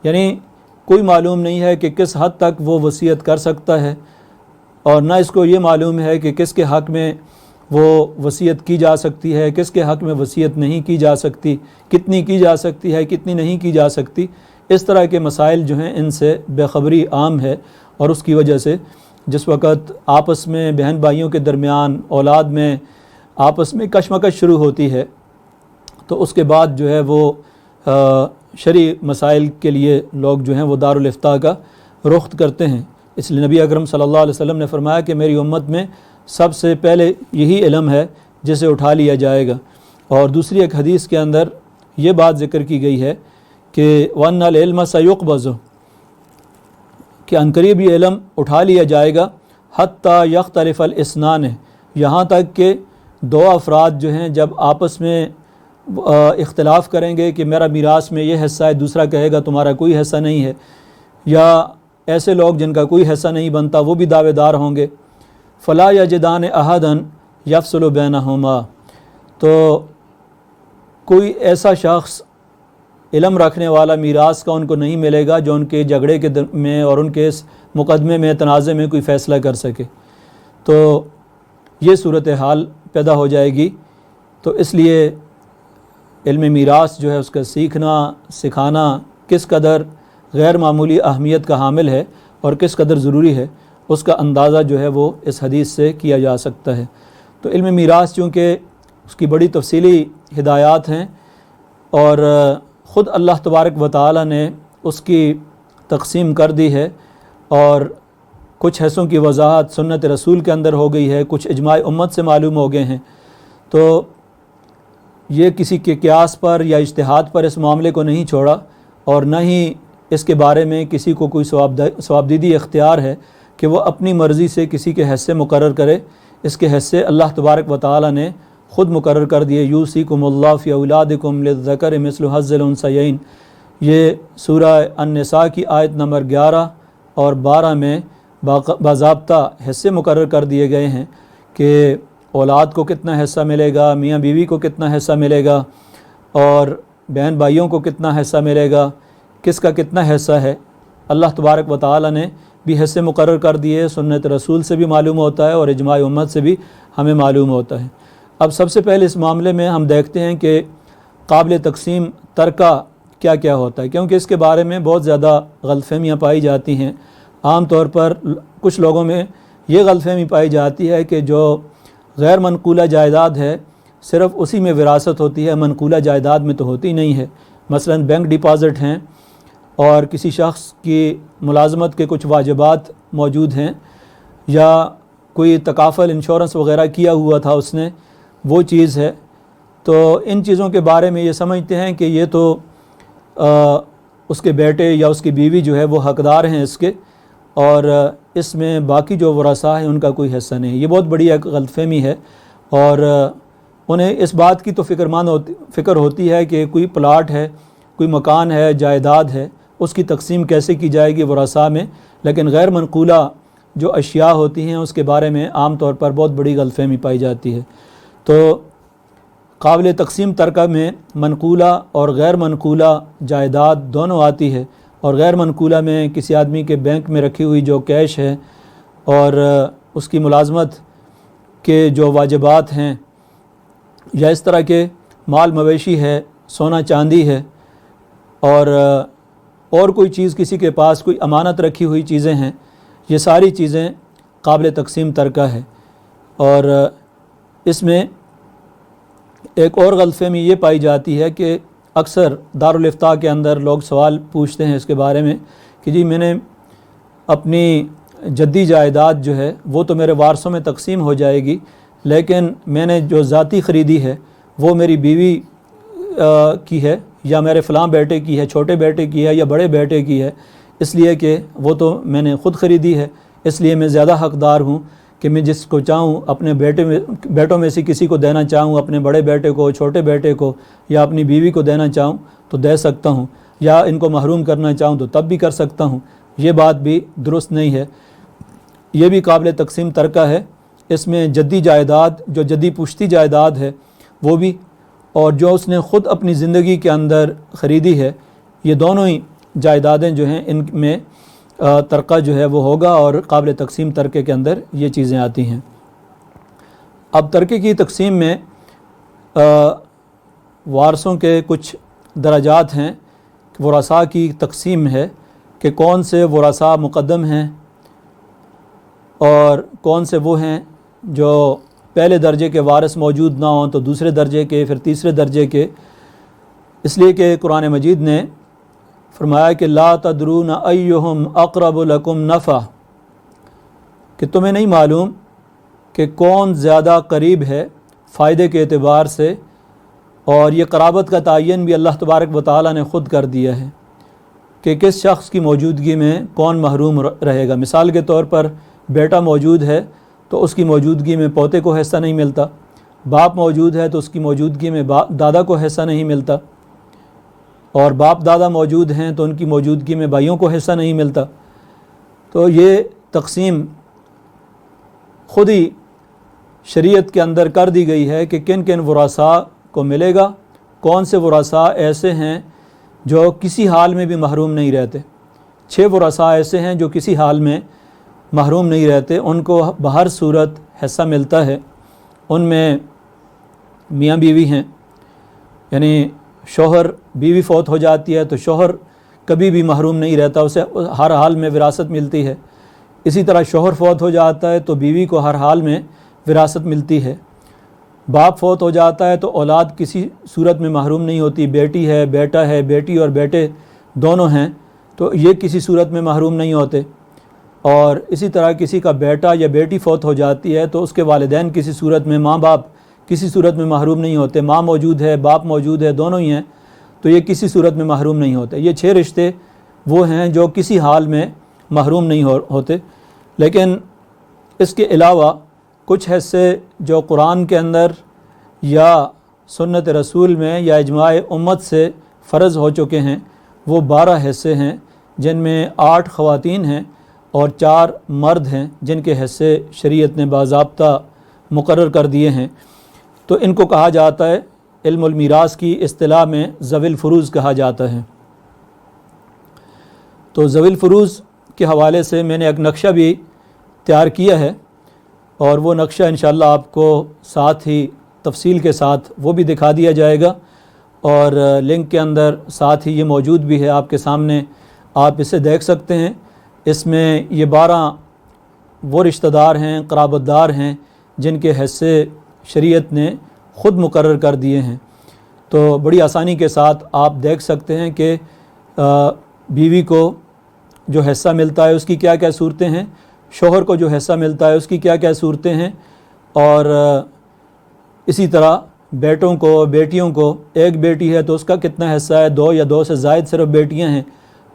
یعنی کوئی معلوم نہیں ہے کہ کس حد تک وہ وصیت کر سکتا ہے، اور نہ اس کو یہ معلوم ہے کہ کس کے حق میں وہ وصیت کی جا سکتی ہے، کس کے حق میں وصیت نہیں کی جا سکتی، کتنی کی جا سکتی ہے، کتنی نہیں کی جا سکتی۔ اس طرح کے مسائل جو ہیں ان سے بے خبری عام ہے، اور اس کی وجہ سے جس وقت آپس میں بہن بھائیوں کے درمیان اولاد میں آپس میں کشمکش شروع ہوتی ہے تو اس کے بعد جو ہے وہ شرعی مسائل کے لیے لوگ جو ہیں وہ دارالافتاء کا رخ کرتے ہیں۔ اس لیے نبی اکرم صلی اللہ علیہ وسلم نے فرمایا کہ میری امت میں سب سے پہلے یہی علم ہے جسے اٹھا لیا جائے گا۔ اور دوسری ایک حدیث کے اندر یہ بات ذکر کی گئی ہے کہ وَأَنَّ الْعِلْمَ سَيُقْبَضُ، کہ عنقریب یہ علم اٹھا لیا جائے گا، حتیٰ یختلف الاسنان، یہاں تک کہ دو افراد جو ہیں جب آپس میں اختلاف کریں گے کہ میرا میراث میں یہ حصہ ہے، دوسرا کہے گا تمہارا کوئی حصہ نہیں ہے، یا ایسے لوگ جن کا کوئی حصہ نہیں بنتا وہ بھی دعوے دار ہوں گے، فلا یجدان احدا یفصل بینہما، تو کوئی ایسا شخص علم رکھنے والا میراث کا ان کو نہیں ملے گا جو ان کے جھگڑے کے میں اور ان کے اس مقدمے میں تنازع میں کوئی فیصلہ کر سکے۔ تو یہ صورتحال پیدا ہو جائے گی۔ تو اس لیے علم میراث جو ہے اس کا سیکھنا سکھانا کس قدر غیر معمولی اہمیت کا حامل ہے اور کس قدر ضروری ہے، اس کا اندازہ جو ہے وہ اس حدیث سے کیا جا سکتا ہے۔ تو علم میراث چونکہ اس کی بڑی تفصیلی ہدایات ہیں، اور خود اللہ تبارک و تعالی نے اس کی تقسیم کر دی ہے، اور کچھ حصوں کی وضاحت سنت رسول کے اندر ہو گئی ہے، کچھ اجماع امت سے معلوم ہو گئے ہیں۔ تو یہ کسی کے قیاس پر یا اجتہاد پر اس معاملے کو نہیں چھوڑا، اور نہ ہی اس کے بارے میں کسی کو کوئی ثوابدیدی اختیار ہے کہ وہ اپنی مرضی سے کسی کے حصے مقرر کرے۔ اس کے حصے اللہ تبارک و تعالی نے خود مقرر کر دیے۔ یوصیکم اللہ فی اولادکم للذکر مثل حظ الانثیین، یہ سورہ النساء کی آیت نمبر 11 اور 12 میں باضابطہ حصے مقرر کر دیے گئے ہیں کہ اولاد کو کتنا حصہ ملے گا، میاں بیوی کو کتنا حصہ ملے گا، اور بہن بھائیوں کو کتنا حصہ ملے گا، کس کا کتنا حصہ ہے۔ اللہ تبارک و تعالی نے بھی حصے مقرر کر دیے، سنت رسول سے بھی معلوم ہوتا ہے اور اجماع امت سے بھی ہمیں معلوم ہوتا ہے۔ اب سب سے پہلے اس معاملے میں ہم دیکھتے ہیں کہ قابل تقسیم ترکہ کیا کیا ہوتا ہے، کیونکہ اس کے بارے میں بہت زیادہ غلط فہمیاں پائی جاتی ہیں۔ عام طور پر کچھ لوگوں میں یہ غلط فہمی پائی جاتی ہے کہ جو غیر منقولہ جائیداد ہے صرف اسی میں وراثت ہوتی ہے، منقولہ جائیداد میں تو ہوتی نہیں ہے۔ مثلا بینک ڈپازٹ ہیں اور کسی شخص کی ملازمت کے کچھ واجبات موجود ہیں، یا کوئی تکافل انشورنس وغیرہ کیا ہوا تھا اس نے، وہ چیز ہے، تو ان چیزوں کے بارے میں یہ سمجھتے ہیں کہ یہ تو اس کے بیٹے یا اس کی بیوی جو ہے وہ حقدار ہیں اس کے، اور اس میں باقی جو ورثاء ہیں ان کا کوئی حصہ نہیں۔ یہ بہت بڑی ایک غلط فہمی ہے، اور انہیں اس بات کی تو فکر ہوتی ہے کہ کوئی پلاٹ ہے، کوئی مکان ہے، جائیداد ہے، اس کی تقسیم کیسے کی جائے گی ورثاء میں، لیکن غیر منقولہ جو اشیاء ہوتی ہیں اس کے بارے میں عام طور پر بہت بڑی غلط فہمی پائی جاتی ہے۔ تو قابل تقسیم ترکہ میں منقولہ اور غیر منقولہ جائیداد دونوں آتی ہے، اور غیر منقولہ میں کسی آدمی کے بینک میں رکھی ہوئی جو کیش ہے اور اس کی ملازمت کے جو واجبات ہیں، یا اس طرح کے مال مویشی ہے، سونا چاندی ہے، اور کوئی چیز کسی کے پاس کوئی امانت رکھی ہوئی چیزیں ہیں، یہ ساری چیزیں قابل تقسیم ترکہ ہے۔ اور اس میں ایک اور غلط فہمی یہ پائی جاتی ہے کہ اکثر دارالفتاء کے اندر لوگ سوال پوچھتے ہیں اس کے بارے میں کہ جی میں نے اپنی جدی جائیداد جو ہے وہ تو میرے وارثوں میں تقسیم ہو جائے گی، لیکن میں نے جو ذاتی خریدی ہے وہ میری بیوی کی ہے یا میرے فلاں بیٹے کی ہے، چھوٹے بیٹے کی ہے یا بڑے بیٹے کی ہے، اس لیے کہ وہ تو میں نے خود خریدی ہے، اس لیے میں زیادہ حقدار ہوں کہ میں جس کو چاہوں اپنے بیٹوں میں سے کسی کو دینا چاہوں، اپنے بڑے بیٹے کو، چھوٹے بیٹے کو یا اپنی بیوی کو دینا چاہوں تو دے سکتا ہوں، یا ان کو محروم کرنا چاہوں تو تب بھی کر سکتا ہوں۔ یہ بات بھی درست نہیں ہے، یہ بھی قابل تقسیم ترکہ ہے۔ اس میں جدی جائیداد، جو جدی پشتی جائیداد ہے وہ بھی، اور جو اس نے خود اپنی زندگی کے اندر خریدی ہے، یہ دونوں ہی جائیدادیں جو ہیں ان میں ترکہ جو ہے وہ ہوگا، اور قابل تقسیم ترکے کے اندر یہ چیزیں آتی ہیں۔ اب ترکے کی تقسیم میں وارثوں کے کچھ درجات ہیں، ورثاء کی تقسیم ہے کہ کون سے ورثاء مقدم ہیں اور کون سے وہ ہیں جو پہلے درجے کے وارث موجود نہ ہوں تو دوسرے درجے کے، پھر تیسرے درجے کے، اس لیے کہ قرآن مجید نے فرمایا کہ لا تدرون ایہم اقرب لکم نفع، کہ تمہیں نہیں معلوم کہ کون زیادہ قریب ہے فائدے کے اعتبار سے، اور یہ قرابت کا تعین بھی اللہ تبارک و تعالیٰ نے خود کر دیا ہے کہ کس شخص کی موجودگی میں کون محروم رہے گا۔ مثال کے طور پر بیٹا موجود ہے تو اس کی موجودگی میں پوتے کو حصہ نہیں ملتا، باپ موجود ہے تو اس کی موجودگی میں دادا کو حصہ نہیں ملتا، اور باپ دادا موجود ہیں تو ان کی موجودگی میں بھائیوں کو حصہ نہیں ملتا۔ تو یہ تقسیم خود ہی شریعت کے اندر کر دی گئی ہے کہ کن کن ورثاء کو ملے گا، کون سے ورثاء ایسے ہیں جو کسی حال میں بھی محروم نہیں رہتے۔ 6 ورثاء ایسے ہیں جو کسی حال میں محروم نہیں رہتے، ان کو بہر صورت حصہ ملتا ہے۔ ان میں میاں بیوی ہیں، یعنی شوہر، بیوی فوت ہو جاتی ہے تو شوہر کبھی بھی محروم نہیں رہتا، اسے ہر حال میں وراثت ملتی ہے۔ اسی طرح شوہر فوت ہو جاتا ہے تو بیوی کو ہر حال میں وراثت ملتی ہے۔ باپ فوت ہو جاتا ہے تو اولاد کسی صورت میں محروم نہیں ہوتی، بیٹی ہے، بیٹا ہے، بیٹی اور بیٹے دونوں ہیں تو یہ کسی صورت میں محروم نہیں ہوتے۔ اور اسی طرح کسی کا بیٹا یا بیٹی فوت ہو جاتی ہے تو اس کے والدین کسی صورت میں، ماں باپ کسی صورت میں محروم نہیں ہوتے، ماں موجود ہے، باپ موجود ہے، دونوں ہی ہیں تو یہ کسی صورت میں محروم نہیں ہوتے۔ یہ 6 رشتے وہ ہیں جو کسی حال میں محروم نہیں ہوتے۔ لیکن اس کے علاوہ کچھ حصے جو قرآن کے اندر یا سنت رسول میں یا اجماع امت سے فرض ہو چکے ہیں، وہ 12 حصے ہیں، جن میں 8 خواتین ہیں اور 4 مرد ہیں، جن کے حصے شریعت نے باضابطہ مقرر کر دیے ہیں۔ تو ان کو کہا جاتا ہے، علم المیراث کی اصطلاح میں ذوی الفروض کہا جاتا ہے۔ تو ذوی الفروض کے حوالے سے میں نے ایک نقشہ بھی تیار کیا ہے، اور وہ نقشہ انشاءاللہ آپ کو ساتھ ہی تفصیل کے ساتھ وہ بھی دکھا دیا جائے گا، اور لنک کے اندر ساتھ ہی یہ موجود بھی ہے آپ کے سامنے، آپ اسے دیکھ سکتے ہیں۔ اس میں یہ 12 وہ رشتہ دار ہیں، قرابت دار ہیں، جن کے حصے شریعت نے خود مقرر کر دیے ہیں۔ تو بڑی آسانی کے ساتھ آپ دیکھ سکتے ہیں کہ بیوی کو جو حصہ ملتا ہے اس کی کیا کیا صورتیں ہیں، شوہر کو جو حصہ ملتا ہے اس کی کیا کیا صورتیں ہیں، اور اسی طرح بیٹوں کو، بیٹیوں کو، ایک بیٹی ہے تو اس کا کتنا حصہ ہے، 2 یا 2 سے زائد صرف بیٹیاں ہیں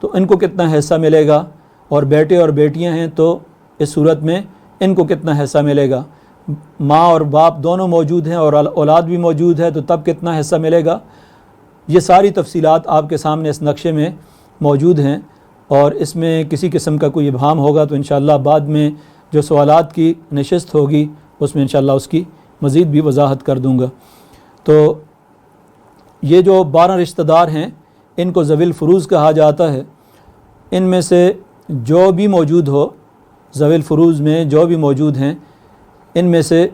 تو ان کو کتنا حصہ ملے گا، اور بیٹے اور بیٹیاں ہیں تو اس صورت میں ان کو کتنا حصہ ملے گا، ماں اور باپ دونوں موجود ہیں اور اولاد بھی موجود ہے تو تب کتنا حصہ ملے گا۔ یہ ساری تفصیلات آپ کے سامنے اس نقشے میں موجود ہیں، اور اس میں کسی قسم کا کوئی ابہام ہوگا تو انشاءاللہ بعد میں جو سوالات کی نشست ہوگی اس میں انشاءاللہ اس کی مزید بھی وضاحت کر دوں گا۔ تو یہ جو 12 رشتہ دار ہیں ان کو ذوی الفروض کہا جاتا ہے۔ ان میں سے جو بھی موجود ہو، ذوی الفروض میں جو بھی موجود ہیں، ان میں سے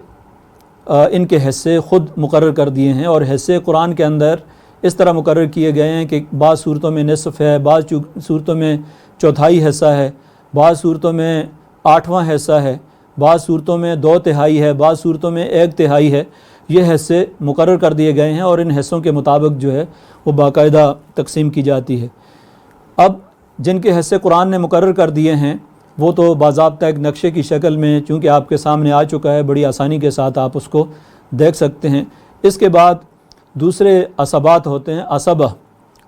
ان کے حصے خود مقرر کر دیے ہیں، اور حصے قرآن کے اندر اس طرح مقرر کیے گئے ہیں کہ بعض صورتوں میں نصف ہے، بعض صورتوں میں چوتھائی حصہ ہے، بعض صورتوں میں 8واں حصہ ہے، بعض صورتوں میں 2 تہائی ہے، بعض صورتوں میں 1 تہائی ہے۔ یہ حصے مقرر کر دیے گئے ہیں اور ان حصوں کے مطابق جو ہے وہ باقاعدہ تقسیم کی جاتی ہے۔ اب جن کے حصے قرآن نے مقرر کر دیے ہیں وہ تو باضابطہ ایک نقشے کی شکل میں چونکہ آپ کے سامنے آ چکا ہے، بڑی آسانی کے ساتھ آپ اس کو دیکھ سکتے ہیں۔ اس کے بعد دوسرے عصبات ہوتے ہیں، عصبہ،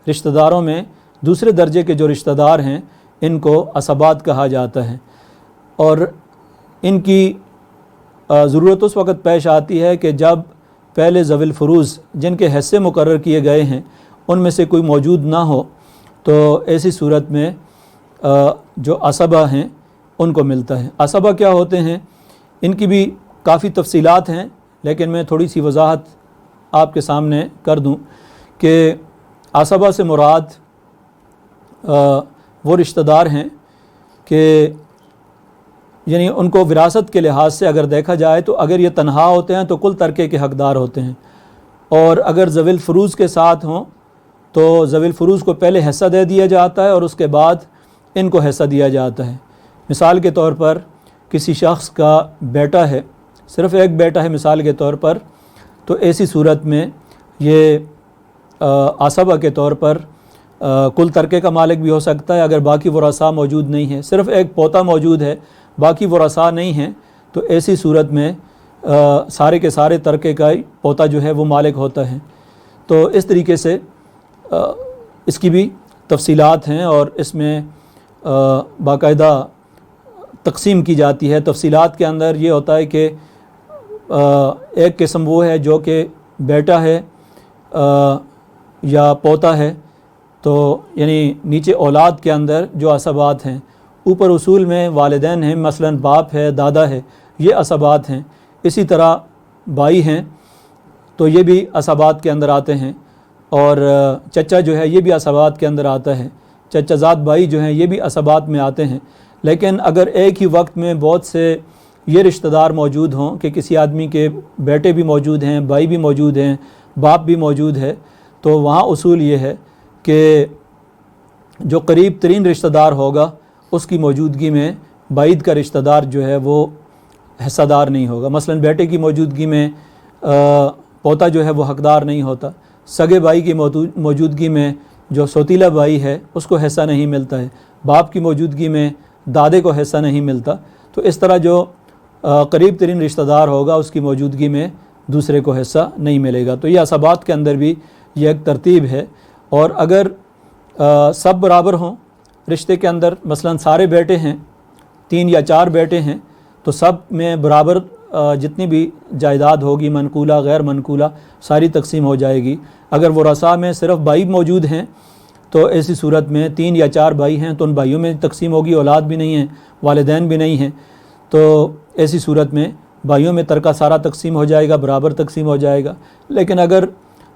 رشتہ داروں میں دوسرے درجے کے جو رشتہ دار ہیں ان کو عصبات کہا جاتا ہے، اور ان کی ضرورت اس وقت پیش آتی ہے کہ جب پہلے ذوی الفروض جن کے حصے مقرر کیے گئے ہیں ان میں سے کوئی موجود نہ ہو، تو ایسی صورت میں جو عصبہ ہیں ان کو ملتا ہے۔ عصبہ کیا ہوتے ہیں؟ ان کی بھی کافی تفصیلات ہیں، لیکن میں تھوڑی سی وضاحت آپ کے سامنے کر دوں کہ عصبہ سے مراد وہ رشتہ دار ہیں کہ یعنی ان کو وراثت کے لحاظ سے اگر دیکھا جائے تو اگر یہ تنہا ہوتے ہیں تو کل ترکے کے حقدار ہوتے ہیں، اور اگر ذوی الفروض کے ساتھ ہوں تو ذوی الفروض کو پہلے حصہ دے دیا جاتا ہے اور اس کے بعد ان کو حصہ دیا جاتا ہے۔ مثال کے طور پر کسی شخص کا بیٹا ہے، صرف ایک بیٹا ہے مثال کے طور پر، تو ایسی صورت میں یہ عصبہ کے طور پر کل ترکے کا مالک بھی ہو سکتا ہے اگر باقی ورثاء موجود نہیں ہیں۔ صرف ایک پوتا موجود ہے، باقی ورثاء نہیں ہیں، تو ایسی صورت میں سارے کے سارے ترکے کا پوتا جو ہے وہ مالک ہوتا ہے۔ تو اس طریقے سے اس کی بھی تفصیلات ہیں اور اس میں باقاعدہ تقسیم کی جاتی ہے۔ تفصیلات کے اندر یہ ہوتا ہے کہ ایک قسم وہ ہے جو کہ بیٹا ہے یا پوتا ہے، تو یعنی نیچے اولاد کے اندر جو عصبات ہیں، اوپر اصول میں والدین ہیں، مثلا باپ ہے، دادا ہے، یہ عصبات ہیں۔ اسی طرح بھائی ہیں تو یہ بھی عصبات کے اندر آتے ہیں، اور چچا جو ہے یہ بھی عصبات کے اندر آتا ہے، چچا زاد بھائی جو ہیں یہ بھی عصبات میں آتے ہیں۔ لیکن اگر ایک ہی وقت میں بہت سے یہ رشتہ دار موجود ہوں کہ کسی آدمی کے بیٹے بھی موجود ہیں، بھائی بھی موجود ہیں، باپ بھی موجود ہے، تو وہاں اصول یہ ہے کہ جو قریب ترین رشتہ دار ہوگا اس کی موجودگی میں بعید کا رشتہ دار جو ہے وہ حصہ دار نہیں ہوگا۔ مثلا بیٹے کی موجودگی میں پوتا جو ہے وہ حقدار نہیں ہوتا، سگے بھائی کی موجودگی میں جو سوتیلا بھائی ہے اس کو حصہ نہیں ملتا ہے، باپ کی موجودگی میں دادے کو حصہ نہیں ملتا۔ تو اس طرح جو قریب ترین رشتہ دار ہوگا اس کی موجودگی میں دوسرے کو حصہ نہیں ملے گا۔ تو یہ عصبات کے اندر بھی یہ ایک ترتیب ہے، اور اگر سب برابر ہوں رشتے کے اندر، مثلا سارے بیٹے ہیں، 3 یا 4 بیٹے ہیں، تو سب میں برابر جتنی بھی جائیداد ہوگی منقولہ غیر منقولہ ساری تقسیم ہو جائے گی۔ اگر ورثاء میں صرف بھائی موجود ہیں تو ایسی صورت میں 3 یا 4 بھائی ہیں تو ان بھائیوں میں تقسیم ہوگی، اولاد بھی نہیں ہیں، والدین بھی نہیں ہیں، تو ایسی صورت میں بھائیوں میں ترکہ سارا تقسیم ہو جائے گا، برابر تقسیم ہو جائے گا۔ لیکن اگر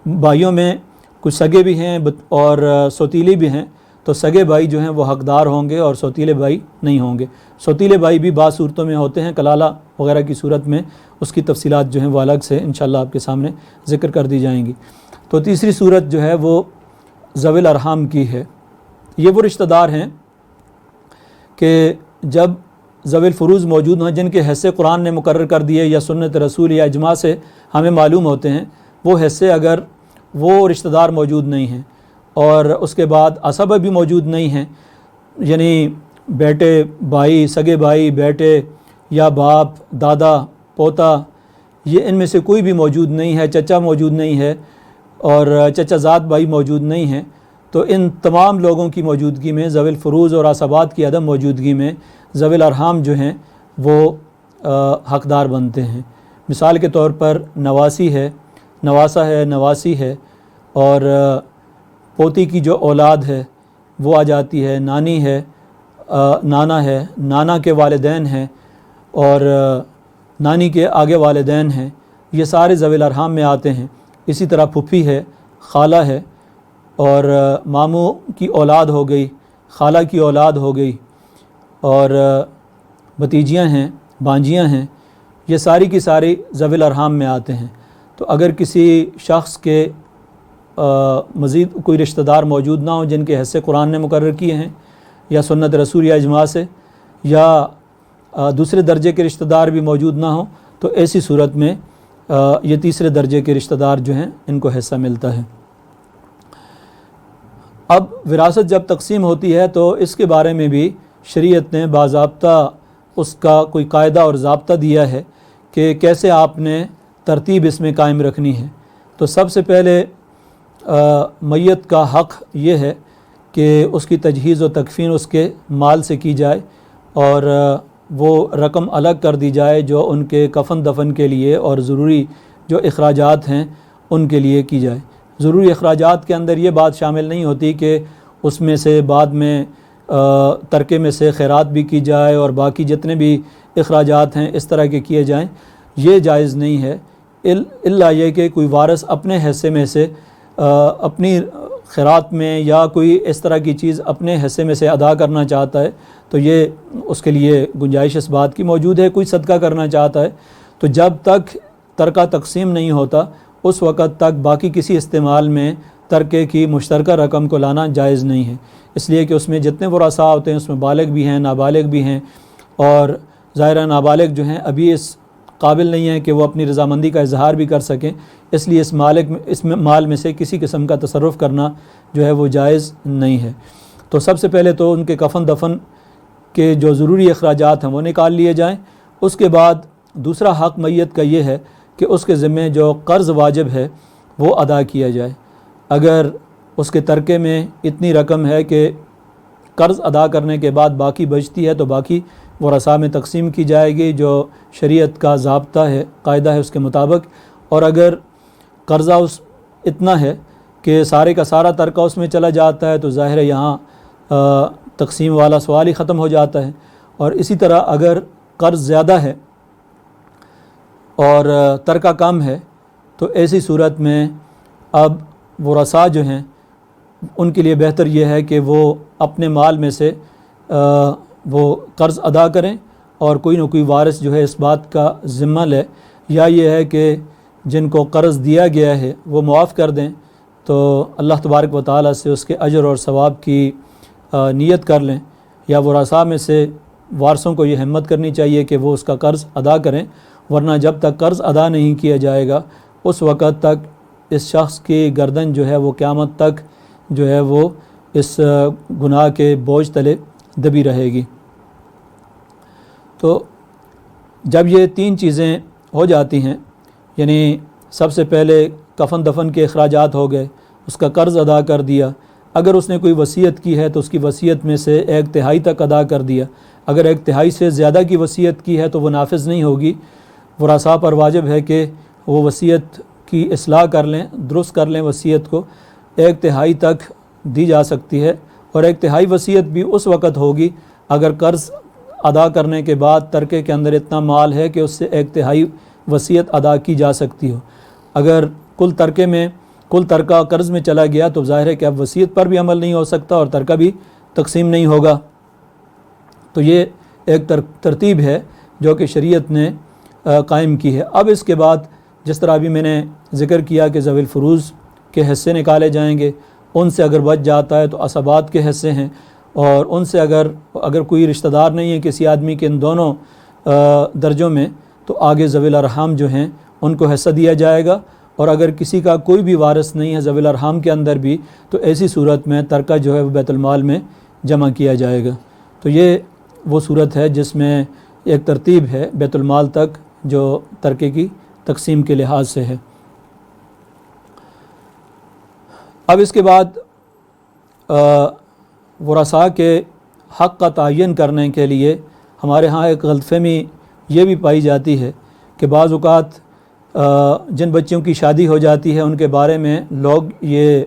بھائیوں میں کچھ سگے بھی ہیں اور سوتیلے بھی ہیں تو سگے بھائی جو ہیں وہ حقدار ہوں گے اور سوتیلے بھائی نہیں ہوں گے۔ سوتیلے بھائی بھی بعض صورتوں میں ہوتے ہیں، کلالہ وغیرہ کی صورت میں اس کی تفصیلات جو ہیں وہ الگ سے انشاءاللہ آپ کے سامنے ذکر کر دی جائیں گی۔ تو تیسری صورت جو ہے وہ ذوی الارحام کی ہے۔ یہ وہ رشتہ دار ہیں کہ جب ذوی الفروض موجود ہیں جن کے حصے قرآن نے مقرر کر دیے یا سنت رسول یا اجماع سے ہمیں معلوم ہوتے ہیں، وہ حصے اگر وہ رشتہ دار موجود نہیں ہیں اور اس کے بعد عصبہ بھی موجود نہیں ہیں، یعنی بیٹے، بھائی، سگے بھائی، بیٹے یا باپ، دادا، پوتا، یہ ان میں سے کوئی بھی موجود نہیں ہے، چچا موجود نہیں ہے اور چچا زاد بھائی موجود نہیں ہیں، تو ان تمام لوگوں کی موجودگی میں ذوی الفروض اور عصبات کی عدم موجودگی میں ذوی الارحام جو ہیں وہ حقدار بنتے ہیں۔ مثال کے طور پر نواسی ہے، نواسہ ہے، نواسی ہے، اور پوتی کی جو اولاد ہے وہ آ جاتی ہے، نانی ہے، نانا ہے، نانا کے والدین ہیں اور نانی کے آگے والدین ہیں، یہ سارے ذوی الارحام میں آتے ہیں۔ اسی طرح پھپھی ہے، خالہ ہے، اور ماموں کی اولاد ہو گئی، خالہ کی اولاد ہو گئی، اور بھتیجیاں ہیں، بانجیاں ہیں، یہ ساری کی ساری ذوی الارحام میں آتے ہیں۔ تو اگر کسی شخص کے مزید کوئی رشتہ دار موجود نہ ہوں جن کے حصے قرآن نے مقرر کیے ہیں یا سنت رسول یا اجماع سے، یا دوسرے درجے کے رشتہ دار بھی موجود نہ ہوں، تو ایسی صورت میں یہ تیسرے درجے کے رشتہ دار جو ہیں ان کو حصہ ملتا ہے۔ اب وراثت جب تقسیم ہوتی ہے تو اس کے بارے میں بھی شریعت نے باضابطہ اس کا کوئی قاعدہ اور ضابطہ دیا ہے کہ کیسے آپ نے ترتیب اس میں قائم رکھنی ہے۔ تو سب سے پہلے میت کا حق یہ ہے کہ اس کی تجہیز و تکفین اس کے مال سے کی جائے، اور وہ رقم الگ کر دی جائے جو ان کے کفن دفن کے لیے اور ضروری جو اخراجات ہیں ان کے لیے کی جائے۔ ضروری اخراجات کے اندر یہ بات شامل نہیں ہوتی کہ اس میں سے بعد میں ترکے میں سے خیرات بھی کی جائے اور باقی جتنے بھی اخراجات ہیں اس طرح کے کیے جائیں، یہ جائز نہیں ہے، الا یہ کہ کوئی وارث اپنے حصے میں سے اپنی خیرات میں یا کوئی اس طرح کی چیز اپنے حصے میں سے ادا کرنا چاہتا ہے تو یہ اس کے لیے گنجائش اس بات کی موجود ہے۔ کوئی صدقہ کرنا چاہتا ہے تو جب تک ترکہ تقسیم نہیں ہوتا اس وقت تک باقی کسی استعمال میں ترکے کی مشترکہ رقم کو لانا جائز نہیں ہے، اس لیے کہ اس میں جتنے ورثاء ہوتے ہیں اس میں بالغ بھی ہیں، نابالغ بھی ہیں، اور ظاہرہ نابالغ جو ہیں ابھی اس قابل نہیں ہیں کہ وہ اپنی رضامندی کا اظہار بھی کر سکیں، اس لیے اس مال میں سے کسی قسم کا تصرف کرنا جو ہے وہ جائز نہیں ہے۔ تو سب سے پہلے تو ان کے کفن دفن کے جو ضروری اخراجات ہیں وہ نکال لیے جائیں۔ اس کے بعد دوسرا حق میت کا یہ ہے کہ اس کے ذمے جو قرض واجب ہے وہ ادا کیا جائے۔ اگر اس کے ترکے میں اتنی رقم ہے کہ قرض ادا کرنے کے بعد باقی بچتی ہے تو باقی ورثاء میں تقسیم کی جائے گی جو شریعت کا ضابطہ ہے، قاعدہ ہے اس کے مطابق۔ اور اگر قرضہ اتنا ہے کہ سارے کا سارا ترکہ اس میں چلا جاتا ہے تو ظاہر ہے یہاں تقسیم والا سوال ہی ختم ہو جاتا ہے۔ اور اسی طرح اگر قرض زیادہ ہے اور ترکہ کم ہے تو ایسی صورت میں اب ورثاء جو ہیں ان کے لیے بہتر یہ ہے کہ وہ اپنے مال میں سے وہ قرض ادا کریں، اور کوئی نہ کوئی وارث جو ہے اس بات کا ذمہ لے، یا یہ ہے کہ جن کو قرض دیا گیا ہے وہ معاف کر دیں تو اللہ تبارک و تعالیٰ سے اس کے اجر اور ثواب کی نیت کر لیں، یا ورثاء میں سے وارثوں کو یہ ہمت کرنی چاہیے کہ وہ اس کا قرض ادا کریں، ورنہ جب تک قرض ادا نہیں کیا جائے گا اس وقت تک اس شخص کی گردن جو ہے وہ قیامت تک جو ہے وہ اس گناہ کے بوجھ تلے دبی رہے گی۔ تو جب یہ تین چیزیں ہو جاتی ہیں، یعنی سب سے پہلے کفن دفن کے اخراجات ہو گئے، اس کا قرض ادا کر دیا، اگر اس نے کوئی وصیت کی ہے تو اس کی وصیت میں سے 1/3 تک ادا کر دیا، اگر 1/3 سے زیادہ کی وصیت کی ہے تو وہ نافذ نہیں ہوگی۔ ورثاء پر واجب ہے کہ وہ وصیت کی اصلاح کر لیں، درست کر لیں، وصیت کو 1/3 تک دی جا سکتی ہے، اور 1/3 وصیت بھی اس وقت ہوگی اگر قرض ادا کرنے کے بعد ترکے کے اندر اتنا مال ہے کہ اس سے 1/3 وصیت ادا کی جا سکتی ہو۔ اگر کل ترکہ قرض میں چلا گیا تو ظاہر ہے کہ اب وصیت پر بھی عمل نہیں ہو سکتا اور ترکہ بھی تقسیم نہیں ہوگا۔ تو یہ ایک ترتیب ہے جو کہ شریعت نے قائم کی ہے۔ اب اس کے بعد جس طرح ابھی میں نے ذکر کیا کہ ذوی الفروض کے حصے نکالے جائیں گے، ان سے اگر بچ جاتا ہے تو عصبات کے حصے ہیں، اور ان سے اگر کوئی رشتہ دار نہیں ہے کسی آدمی کے ان دونوں درجوں میں تو آگے ذوی الارحام جو ہیں ان کو حصہ دیا جائے گا، اور اگر کسی کا کوئی بھی وارث نہیں ہے ذوی الارحام کے اندر بھی تو ایسی صورت میں ترکہ جو ہے وہ بیت المال میں جمع کیا جائے گا۔ تو یہ وہ صورت ہے جس میں ایک ترتیب ہے بیت المال تک جو ترکے کی تقسیم کے لحاظ سے ہے۔ اب اس کے بعد ورثاء کے حق کا تعین کرنے کے لیے ہمارے ہاں ایک غلط فہمی یہ بھی پائی جاتی ہے کہ بعض اوقات جن بچوں کی شادی ہو جاتی ہے ان کے بارے میں لوگ یہ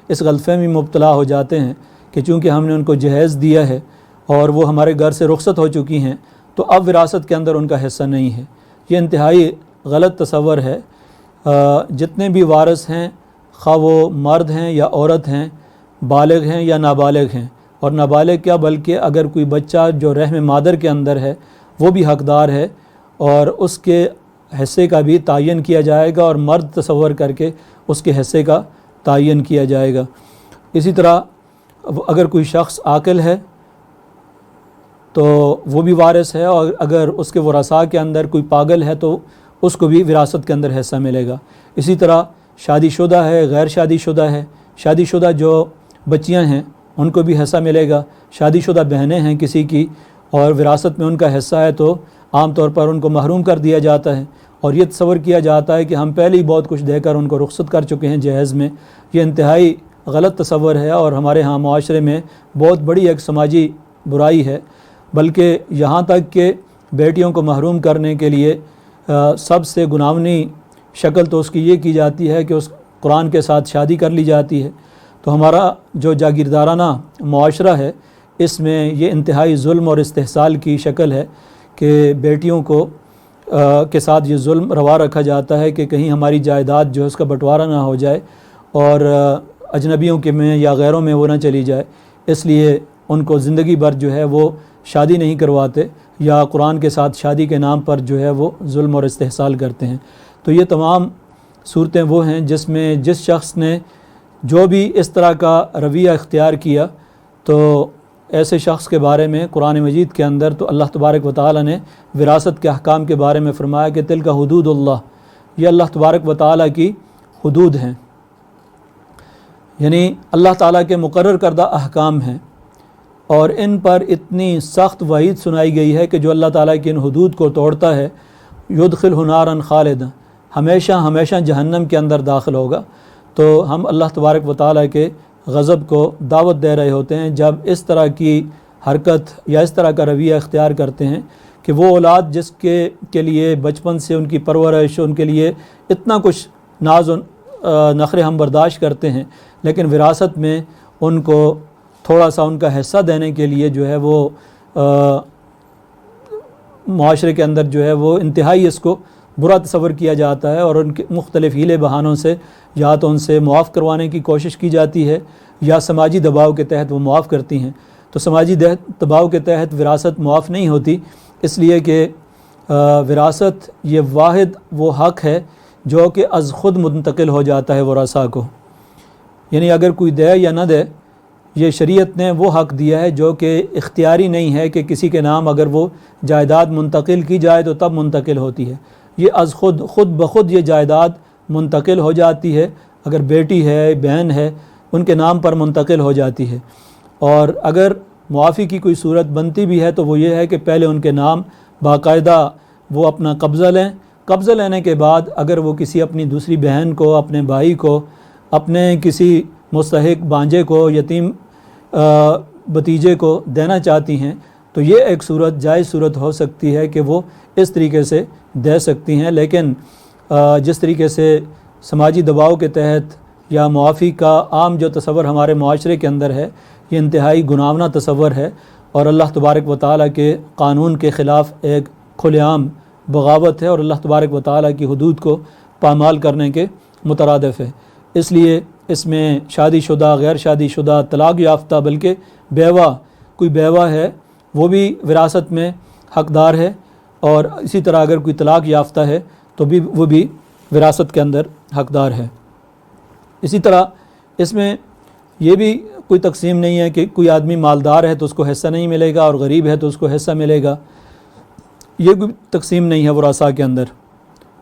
اس غلط فہمی میں مبتلا ہو جاتے ہیں کہ چونکہ ہم نے ان کو جہیز دیا ہے اور وہ ہمارے گھر سے رخصت ہو چکی ہیں تو اب وراثت کے اندر ان کا حصہ نہیں ہے۔ یہ انتہائی غلط تصور ہے۔ جتنے بھی وارث ہیں خواہ وہ مرد ہیں یا عورت ہیں، بالغ ہیں یا نابالغ ہیں، اور نابالغ کیا بلکہ اگر کوئی بچہ جو رحم مادر کے اندر ہے وہ بھی حقدار ہے، اور اس کے حصے کا بھی تعین کیا جائے گا اور مرد تصور کر کے اس کے حصے کا تعین کیا جائے گا۔ اسی طرح اگر کوئی شخص عاقل ہے تو وہ بھی وارث ہے، اور اگر اس کے ورثاء کے اندر کوئی پاگل ہے تو اس کو بھی وراثت کے اندر حصہ ملے گا۔ اسی طرح شادی شدہ ہے، غیر شادی شدہ ہے، شادی شدہ جو بچیاں ہیں ان کو بھی حصہ ملے گا، شادی شدہ بہنیں ہیں کسی کی اور وراثت میں ان کا حصہ ہے تو عام طور پر ان کو محروم کر دیا جاتا ہے، اور یہ تصور کیا جاتا ہے کہ ہم پہلے ہی بہت کچھ دے کر ان کو رخصت کر چکے ہیں جہیز میں۔ یہ انتہائی غلط تصور ہے اور ہمارے ہاں معاشرے میں بہت بڑی ایک سماجی برائی ہے، بلکہ یہاں تک کہ بیٹیوں کو محروم کرنے کے لیے سب سے گناہگار شکل تو اس کی یہ کی جاتی ہے کہ اس قرآن کے ساتھ شادی کر لی جاتی ہے۔ تو ہمارا جو جاگیردارانہ معاشرہ ہے اس میں یہ انتہائی ظلم اور استحصال کی شکل ہے کہ بیٹیوں کو کے ساتھ یہ ظلم روا رکھا جاتا ہے کہ کہیں ہماری جائیداد جو ہے اس کا بٹوارا نہ ہو جائے اور اجنبیوں کے میں یا غیروں میں وہ نہ چلی جائے، اس لیے ان کو زندگی بھر جو ہے وہ شادی نہیں کرواتے یا قرآن کے ساتھ شادی کے نام پر جو ہے وہ ظلم اور استحصال کرتے ہیں۔ تو یہ تمام صورتیں وہ ہیں جس میں جس شخص نے جو بھی اس طرح کا رویہ اختیار کیا تو ایسے شخص کے بارے میں قرآن مجید کے اندر تو اللہ تبارک و تعالیٰ نے وراثت کے احکام کے بارے میں فرمایا کہ تلک حدود اللہ، یہ اللہ تبارک و تعالیٰ کی حدود ہیں، یعنی اللہ تعالیٰ کے مقرر کردہ احکام ہیں، اور ان پر اتنی سخت وعید سنائی گئی ہے کہ جو اللہ تعالیٰ کی ان حدود کو توڑتا ہے یدخلہ نارا خالدا، ہمیشہ ہمیشہ جہنم کے اندر داخل ہوگا۔ تو ہم اللہ تبارک و تعالیٰ کے غضب کو دعوت دے رہے ہوتے ہیں جب اس طرح کی حرکت یا اس طرح کا رویہ اختیار کرتے ہیں کہ وہ اولاد جس کے لیے بچپن سے ان کی پرورش، ان کے لیے اتنا کچھ ناز و نخرے ہم برداشت کرتے ہیں، لیکن وراثت میں ان کو تھوڑا سا ان کا حصہ دینے کے لیے جو ہے وہ معاشرے کے اندر جو ہے وہ انتہائی اس کو برا تصور کیا جاتا ہے، اور ان کے مختلف ہیلے بہانوں سے یا تو ان سے معاف کروانے کی کوشش کی جاتی ہے یا سماجی دباؤ کے تحت وہ معاف کرتی ہیں۔ تو سماجی دباؤ کے تحت وراثت معاف نہیں ہوتی، اس لیے کہ وراثت یہ واحد وہ حق ہے جو کہ از خود منتقل ہو جاتا ہے ورثاء کو، یعنی اگر کوئی دے یا نہ دے، یہ شریعت نے وہ حق دیا ہے جو کہ اختیاری نہیں ہے کہ کسی کے نام اگر وہ جائیداد منتقل کی جائے تو تب منتقل ہوتی ہے، یہ از خود بخود یہ جائیداد منتقل ہو جاتی ہے، اگر بیٹی ہے، بہن ہے، ان کے نام پر منتقل ہو جاتی ہے۔ اور اگر معافی کی کوئی صورت بنتی بھی ہے تو وہ یہ ہے کہ پہلے ان کے نام باقاعدہ وہ اپنا قبضہ لیں، قبضہ لینے کے بعد اگر وہ کسی اپنی دوسری بہن کو، اپنے بھائی کو، اپنے کسی مستحق بانجے کو، یتیم بھتیجے کو دینا چاہتی ہیں تو یہ ایک صورت جائز صورت ہو سکتی ہے کہ وہ اس طریقے سے دے سکتی ہیں، لیکن جس طریقے سے سماجی دباؤ کے تحت یا معافی کا عام جو تصور ہمارے معاشرے کے اندر ہے یہ انتہائی گناہگار تصور ہے اور اللہ تبارک و تعالیٰ کے قانون کے خلاف ایک کھلے عام بغاوت ہے اور اللہ تبارک و تعالیٰ کی حدود کو پامال کرنے کے مترادف ہے۔ اس لیے اس میں شادی شدہ، غیر شادی شدہ، طلاق یافتہ، بلکہ بیوہ، کوئی بیوہ ہے وہ بھی وراثت میں حقدار ہے، اور اسی طرح اگر کوئی طلاق یافتہ ہے تو بھی وہ بھی وراثت کے اندر حقدار ہے۔ اسی طرح اس میں یہ بھی کوئی تقسیم نہیں ہے کہ کوئی آدمی مالدار ہے تو اس کو حصہ نہیں ملے گا اور غریب ہے تو اس کو حصہ ملے گا، یہ کوئی تقسیم نہیں ہے ورثاء کے اندر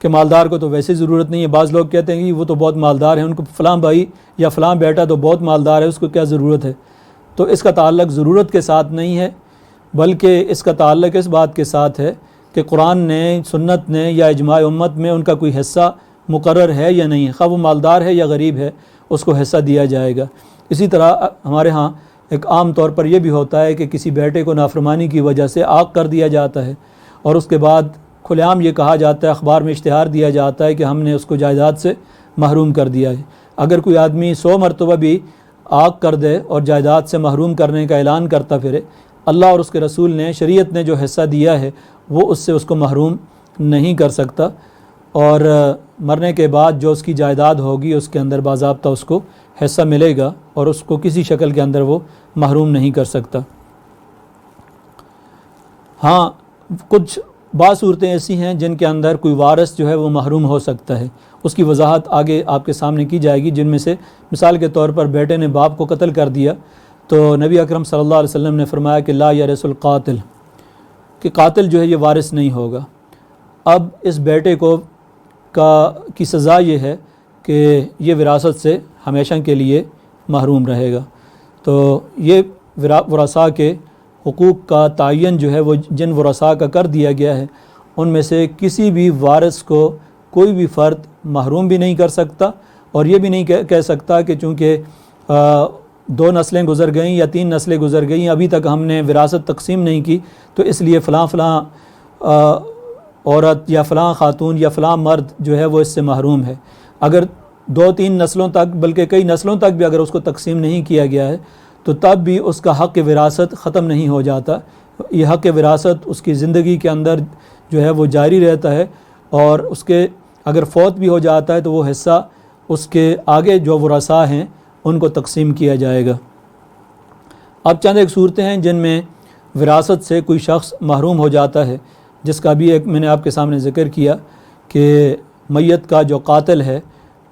کہ مالدار کو تو ویسے ضرورت نہیں ہے۔ بعض لوگ کہتے ہیں کہ وہ تو بہت مالدار ہیں، ان کو فلاں بھائی یا فلاں بیٹا تو بہت مالدار ہے، اس کو کیا ضرورت ہے؟ تو اس کا تعلق ضرورت کے ساتھ نہیں ہے، بلکہ اس کا تعلق اس بات کے ساتھ ہے کہ قرآن نے، سنت نے یا اجماع امت میں ان کا کوئی حصہ مقرر ہے یا نہیں ہے، خواہ وہ مالدار ہے یا غریب ہے اس کو حصہ دیا جائے گا۔ اسی طرح ہمارے ہاں ایک عام طور پر یہ بھی ہوتا ہے کہ کسی بیٹے کو نافرمانی کی وجہ سے عاق کر دیا جاتا ہے اور اس کے بعد کھلے عام یہ کہا جاتا ہے، اخبار میں اشتہار دیا جاتا ہے کہ ہم نے اس کو جائیداد سے محروم کر دیا ہے۔ اگر کوئی آدمی 100 مرتبہ بھی عاق کر دے اور جائیداد سے محروم کرنے کا اعلان کرتا پھرے، اللہ اور اس کے رسول نے، شریعت نے جو حصہ دیا ہے وہ اس سے اس کو محروم نہیں کر سکتا، اور مرنے کے بعد جو اس کی جائیداد ہوگی اس کے اندر باضابطہ اس کو حصہ ملے گا اور اس کو کسی شکل کے اندر وہ محروم نہیں کر سکتا۔ ہاں کچھ بعض صورتیں ایسی ہیں جن کے اندر کوئی وارث جو ہے وہ محروم ہو سکتا ہے، اس کی وضاحت آگے آپ کے سامنے کی جائے گی، جن میں سے مثال کے طور پر بیٹے نے باپ کو قتل کر دیا تو نبی اکرم صلی اللہ علیہ وسلم نے فرمایا کہ لا یرث القاتل، کہ قاتل جو ہے یہ وارث نہیں ہوگا۔ اب اس بیٹے کو کی سزا یہ ہے کہ یہ وراثت سے ہمیشہ کے لیے محروم رہے گا۔ تو یہ ورثاء کے حقوق کا تعین جو ہے وہ جن ورثاء کا کر دیا گیا ہے، ان میں سے کسی بھی وارث کو کوئی بھی فرد محروم بھی نہیں کر سکتا، اور یہ بھی نہیں کہہ سکتا کہ چونکہ 2 نسلیں گزر گئیں یا 3 نسلیں گزر گئیں، ابھی تک ہم نے وراثت تقسیم نہیں کی، تو اس لیے فلاں عورت یا فلاں خاتون یا فلاں مرد جو ہے وہ اس سے محروم ہے۔ اگر 2-3 نسلوں تک بلکہ کئی نسلوں تک بھی اگر اس کو تقسیم نہیں کیا گیا ہے تو تب بھی اس کا حق وراثت ختم نہیں ہو جاتا۔ یہ حق وراثت اس کی زندگی کے اندر جو ہے وہ جاری رہتا ہے، اور اس کے اگر فوت بھی ہو جاتا ہے تو وہ حصہ اس کے آگے جو ورثاء ہیں ان کو تقسیم کیا جائے گا۔ اب چند ایک صورتیں ہیں جن میں وراثت سے کوئی شخص محروم ہو جاتا ہے، جس کا بھی ایک میں نے آپ کے سامنے ذکر کیا کہ میت کا جو قاتل ہے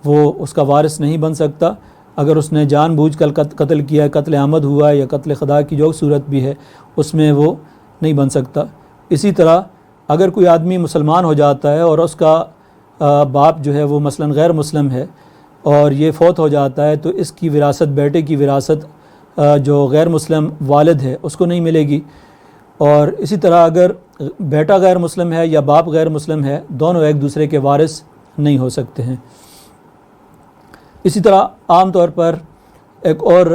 وہ اس کا وارث نہیں بن سکتا۔ اگر اس نے جان بوجھ کر قتل کیا ہے، قتل عمد ہوا ہے یا قتل خدا کی جو صورت بھی ہے، اس میں وہ نہیں بن سکتا۔ اسی طرح اگر کوئی آدمی مسلمان ہو جاتا ہے اور اس کا باپ جو ہے وہ مثلاً غیر مسلم ہے اور یہ فوت ہو جاتا ہے، تو اس کی وراثت، بیٹے کی وراثت جو غیر مسلم والد ہے اس کو نہیں ملے گی۔ اور اسی طرح اگر بیٹا غیر مسلم ہے یا باپ غیر مسلم ہے، دونوں ایک دوسرے کے وارث نہیں ہو سکتے ہیں۔ اسی طرح عام طور پر ایک اور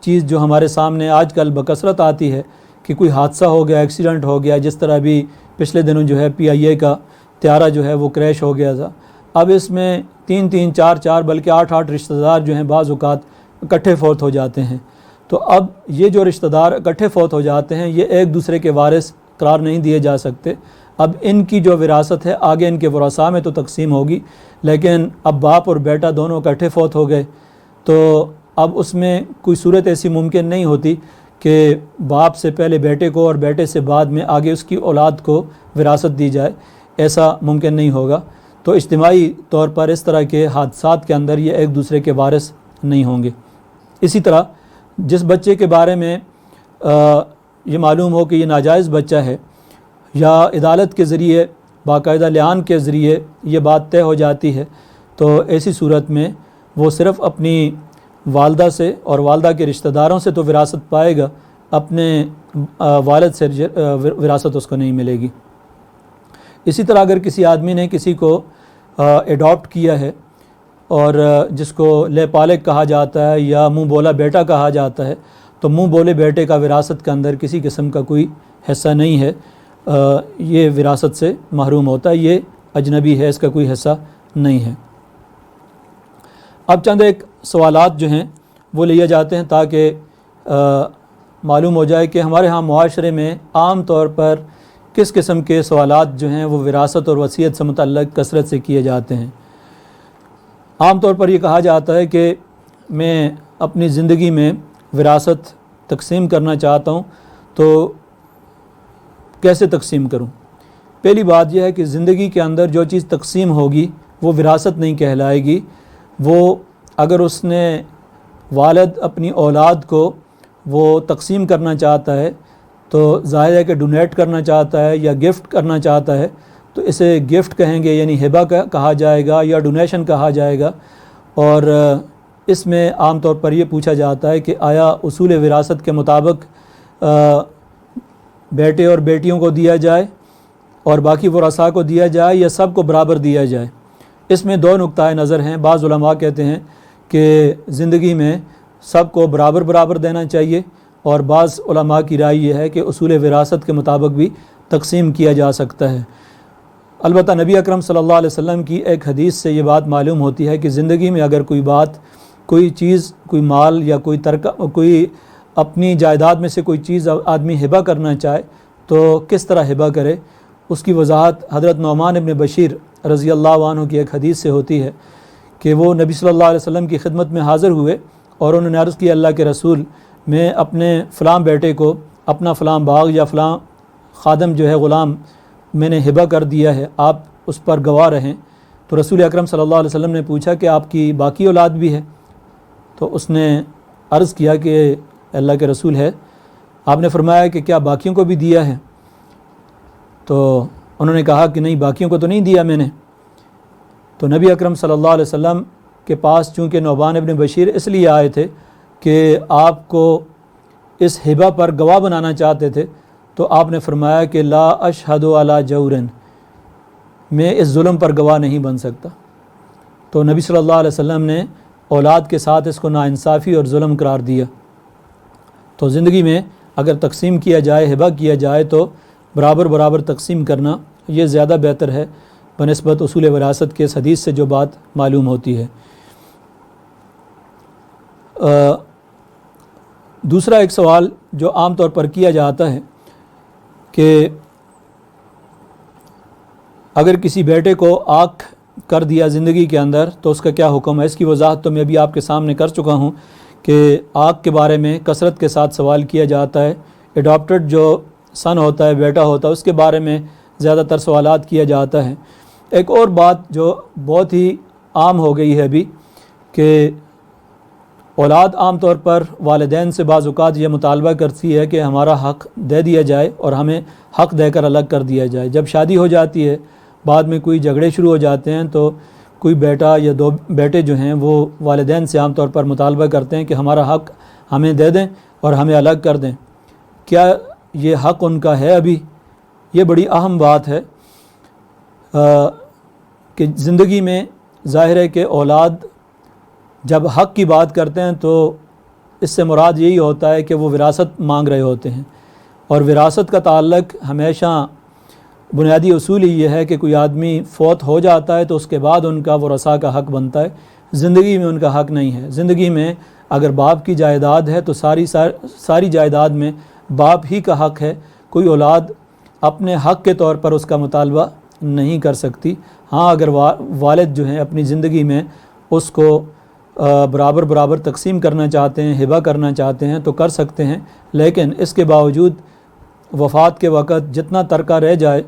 چیز جو ہمارے سامنے آج کل بکثرت آتی ہے کہ کوئی حادثہ ہو گیا، ایکسیڈنٹ ہو گیا، جس طرح بھی پچھلے دنوں جو ہے PIA کا طیارہ جو ہے وہ کریش ہو گیا تھا۔ اب اس میں 3 4 بلکہ 8 رشتہ دار جو ہیں بعض اوقات اکٹھے فوت ہو جاتے ہیں۔ تو اب یہ جو رشتہ دار اکٹھے فوت ہو جاتے ہیں، یہ ایک دوسرے کے وارث قرار نہیں دیے جا سکتے۔ اب ان کی جو وراثت ہے آگے ان کے ورثاء میں تو تقسیم ہوگی، لیکن اب باپ اور بیٹا دونوں اکٹھے فوت ہو گئے، تو اب اس میں کوئی صورت ایسی ممکن نہیں ہوتی کہ باپ سے پہلے بیٹے کو اور بیٹے سے بعد میں آگے اس کی اولاد کو وراثت دی جائے، ایسا ممکن نہیں ہوگا۔ تو اجتماعی طور پر اس طرح کے حادثات کے اندر یہ ایک دوسرے کے وارث نہیں ہوں گے۔ اسی طرح جس بچے کے بارے میں یہ معلوم ہو کہ یہ ناجائز بچہ ہے، یا عدالت کے ذریعے باقاعدہ لعان کے ذریعے یہ بات طے ہو جاتی ہے، تو ایسی صورت میں وہ صرف اپنی والدہ سے اور والدہ کے رشتہ داروں سے تو وراثت پائے گا، اپنے والد سے وراثت اس کو نہیں ملے گی۔ اسی طرح اگر کسی آدمی نے کسی کو ایڈاپٹ کیا ہے اور جس کو لے پالک کہا جاتا ہے یا منہ بولا بیٹا کہا جاتا ہے، تو منہ بولے بیٹے کا وراثت کے اندر کسی قسم کا کوئی حصہ نہیں ہے، یہ وراثت سے محروم ہوتا ہے، یہ اجنبی ہے، اس کا کوئی حصہ نہیں ہے۔ اب چند ایک سوالات جو ہیں وہ لیے جاتے ہیں تاکہ معلوم ہو جائے کہ ہمارے ہاں معاشرے میں عام طور پر کس قسم کے سوالات جو ہیں وہ وراثت اور وصیت سے متعلق کثرت سے کیے جاتے ہیں۔ عام طور پر یہ کہا جاتا ہے کہ میں اپنی زندگی میں وراثت تقسیم کرنا چاہتا ہوں، تو کیسے تقسیم کروں؟ پہلی بات یہ ہے کہ زندگی کے اندر جو چیز تقسیم ہوگی وہ وراثت نہیں کہلائے گی۔ وہ اگر اس نے والد اپنی اولاد کو وہ تقسیم کرنا چاہتا ہے تو ظاہر ہے کہ ڈونیٹ کرنا چاہتا ہے یا گفٹ کرنا چاہتا ہے، تو اسے گفٹ کہیں گے، یعنی ہبہ کہا جائے گا یا ڈونیشن کہا جائے گا۔ اور اس میں عام طور پر یہ پوچھا جاتا ہے کہ آیا اصول وراثت کے مطابق بیٹے اور بیٹیوں کو دیا جائے اور باقی ورثاء کو دیا جائے یا سب کو برابر دیا جائے؟ اس میں 2 نقطۂ نظر ہیں۔ بعض علماء کہتے ہیں کہ زندگی میں سب کو برابر دینا چاہیے، اور بعض علماء کی رائے یہ ہے کہ اصول وراثت کے مطابق بھی تقسیم کیا جا سکتا ہے۔ البتہ نبی اکرم صلی اللہ علیہ وسلم کی ایک حدیث سے یہ بات معلوم ہوتی ہے کہ زندگی میں اگر کوئی بات، کوئی چیز، کوئی مال یا کوئی اپنی جائیداد میں سے کوئی چیز آدمی ہبہ کرنا چاہے تو کس طرح ہبہ کرے، اس کی وضاحت حضرت نعمان ابن بشیر رضی اللہ عنہ کی ایک حدیث سے ہوتی ہے کہ وہ نبی صلی اللہ علیہ وسلم کی خدمت میں حاضر ہوئے اور انہوں نے عرض کیا، اللہ کے رسول، میں اپنے فلاں بیٹے کو اپنا فلاں باغ یا فلاں خادم جو ہے غلام میں نے ہبہ کر دیا ہے، آپ اس پر گواہ رہیں۔ تو رسول اکرم صلی اللہ علیہ وسلم نے پوچھا کہ آپ کی باقی اولاد بھی ہے؟ تو اس نے عرض کیا کہ اللہ کے رسول ہے۔ آپ نے فرمایا کہ کیا باقیوں کو بھی دیا ہے؟ تو انہوں نے کہا کہ نہیں باقیوں کو تو نہیں دیا میں نے. تو نبی اکرم صلی اللہ علیہ وسلم کے پاس چونکہ نعمان ابن بشیر اس لیے آئے تھے کہ آپ کو اس ہبہ پر گواہ بنانا چاہتے تھے، تو آپ نے فرمایا کہ لا اشہد علی جور، میں اس ظلم پر گواہ نہیں بن سکتا. تو نبی صلی اللہ علیہ وسلم نے اولاد کے ساتھ اس کو ناانصافی اور ظلم قرار دیا. تو زندگی میں اگر تقسیم کیا جائے، ہبہ کیا جائے، تو برابر برابر تقسیم کرنا یہ زیادہ بہتر ہے بنسبت اصول وراثت کے اس حدیث سے جو بات معلوم ہوتی ہے. دوسرا ایک سوال جو عام طور پر کیا جاتا ہے کہ اگر کسی بیٹے کو آنکھ کر دیا زندگی کے اندر تو اس کا کیا حکم ہے. اس کی وضاحت تو میں ابھی آپ کے سامنے کر چکا ہوں کہ آنکھ کے بارے میں کثرت کے ساتھ سوال کیا جاتا ہے. ایڈاپٹڈ جو سن ہوتا ہے، بیٹا ہوتا ہے، اس کے بارے میں زیادہ تر سوالات کیا جاتا ہے. ایک اور بات جو بہت ہی عام ہو گئی ہے ابھی کہ اولاد عام طور پر والدین سے بعض اوقات یہ مطالبہ کرتی ہے کہ ہمارا حق دے دیا جائے اور ہمیں حق دے کر الگ کر دیا جائے. جب شادی ہو جاتی ہے، بعد میں کوئی جھگڑے شروع ہو جاتے ہیں، تو کوئی بیٹا یا دو بیٹے جو ہیں وہ والدین سے عام طور پر مطالبہ کرتے ہیں کہ ہمارا حق ہمیں دے دیں اور ہمیں الگ کر دیں. کیا یہ حق ان کا ہے؟ ابھی یہ بڑی اہم بات ہے کہ زندگی میں ظاہر ہے کہ اولاد جب حق کی بات کرتے ہیں تو اس سے مراد یہی ہوتا ہے کہ وہ وراثت مانگ رہے ہوتے ہیں، اور وراثت کا تعلق ہمیشہ بنیادی اصول ہی یہ ہے کہ کوئی آدمی فوت ہو جاتا ہے تو اس کے بعد ان کا ورثاء کا حق بنتا ہے. زندگی میں ان کا حق نہیں ہے. زندگی میں اگر باپ کی جائیداد ہے تو ساری جائیداد میں باپ ہی کا حق ہے. کوئی اولاد اپنے حق کے طور پر اس کا مطالبہ نہیں کر سکتی. ہاں اگر والد جو ہیں اپنی زندگی میں اس کو برابر برابر تقسیم کرنا چاہتے ہیں، ہبہ کرنا چاہتے ہیں تو کر سکتے ہیں، لیکن اس کے باوجود وفات کے وقت جتنا ترکہ رہ جائے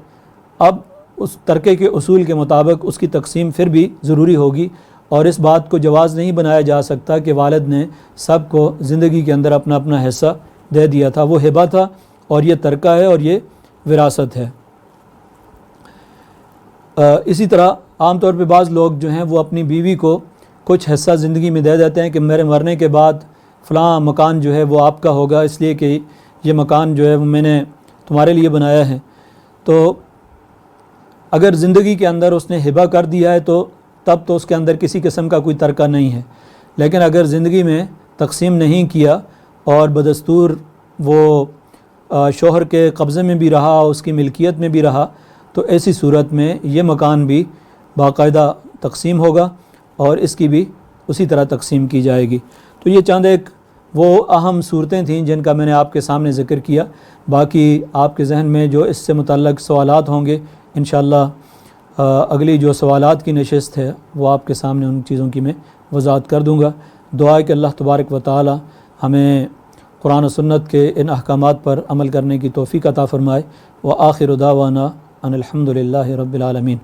اب اس ترکے کے اصول کے مطابق اس کی تقسیم پھر بھی ضروری ہوگی. اور اس بات کو جواز نہیں بنایا جا سکتا کہ والد نے سب کو زندگی کے اندر اپنا اپنا حصہ دے دیا تھا. وہ ہبہ تھا اور یہ ترکہ ہے اور یہ وراثت ہے. اسی طرح عام طور پہ بعض لوگ جو ہیں وہ اپنی بیوی کو کچھ حصہ زندگی میں دے دیتے ہیں کہ میرے مرنے کے بعد فلاں مکان جو ہے وہ آپ کا ہوگا، اس لیے کہ یہ مکان جو ہے وہ میں نے تمہارے لیے بنایا ہے. تو اگر زندگی کے اندر اس نے ہبہ کر دیا ہے تو تب تو اس کے اندر کسی قسم کا کوئی ترکہ نہیں ہے. لیکن اگر زندگی میں تقسیم نہیں کیا اور بدستور وہ شوہر کے قبضے میں بھی رہا، اس کی ملکیت میں بھی رہا، تو ایسی صورت میں یہ مکان بھی باقاعدہ تقسیم ہوگا اور اس کی بھی اسی طرح تقسیم کی جائے گی. تو یہ چند ایک وہ اہم صورتیں تھیں جن کا میں نے آپ کے سامنے ذکر کیا. باقی آپ کے ذہن میں جو اس سے متعلق سوالات ہوں گے انشاءاللہ اگلی جو سوالات کی نشست ہے وہ آپ کے سامنے ان چیزوں کی میں وضاحت کر دوں گا. دعا ہے کہ اللہ تبارک و تعالی ہمیں قرآن و سنت کے ان احکامات پر عمل کرنے کی توفیق عطا فرمائے. وآخر دعوانا ان الحمد للہ رب العالمین.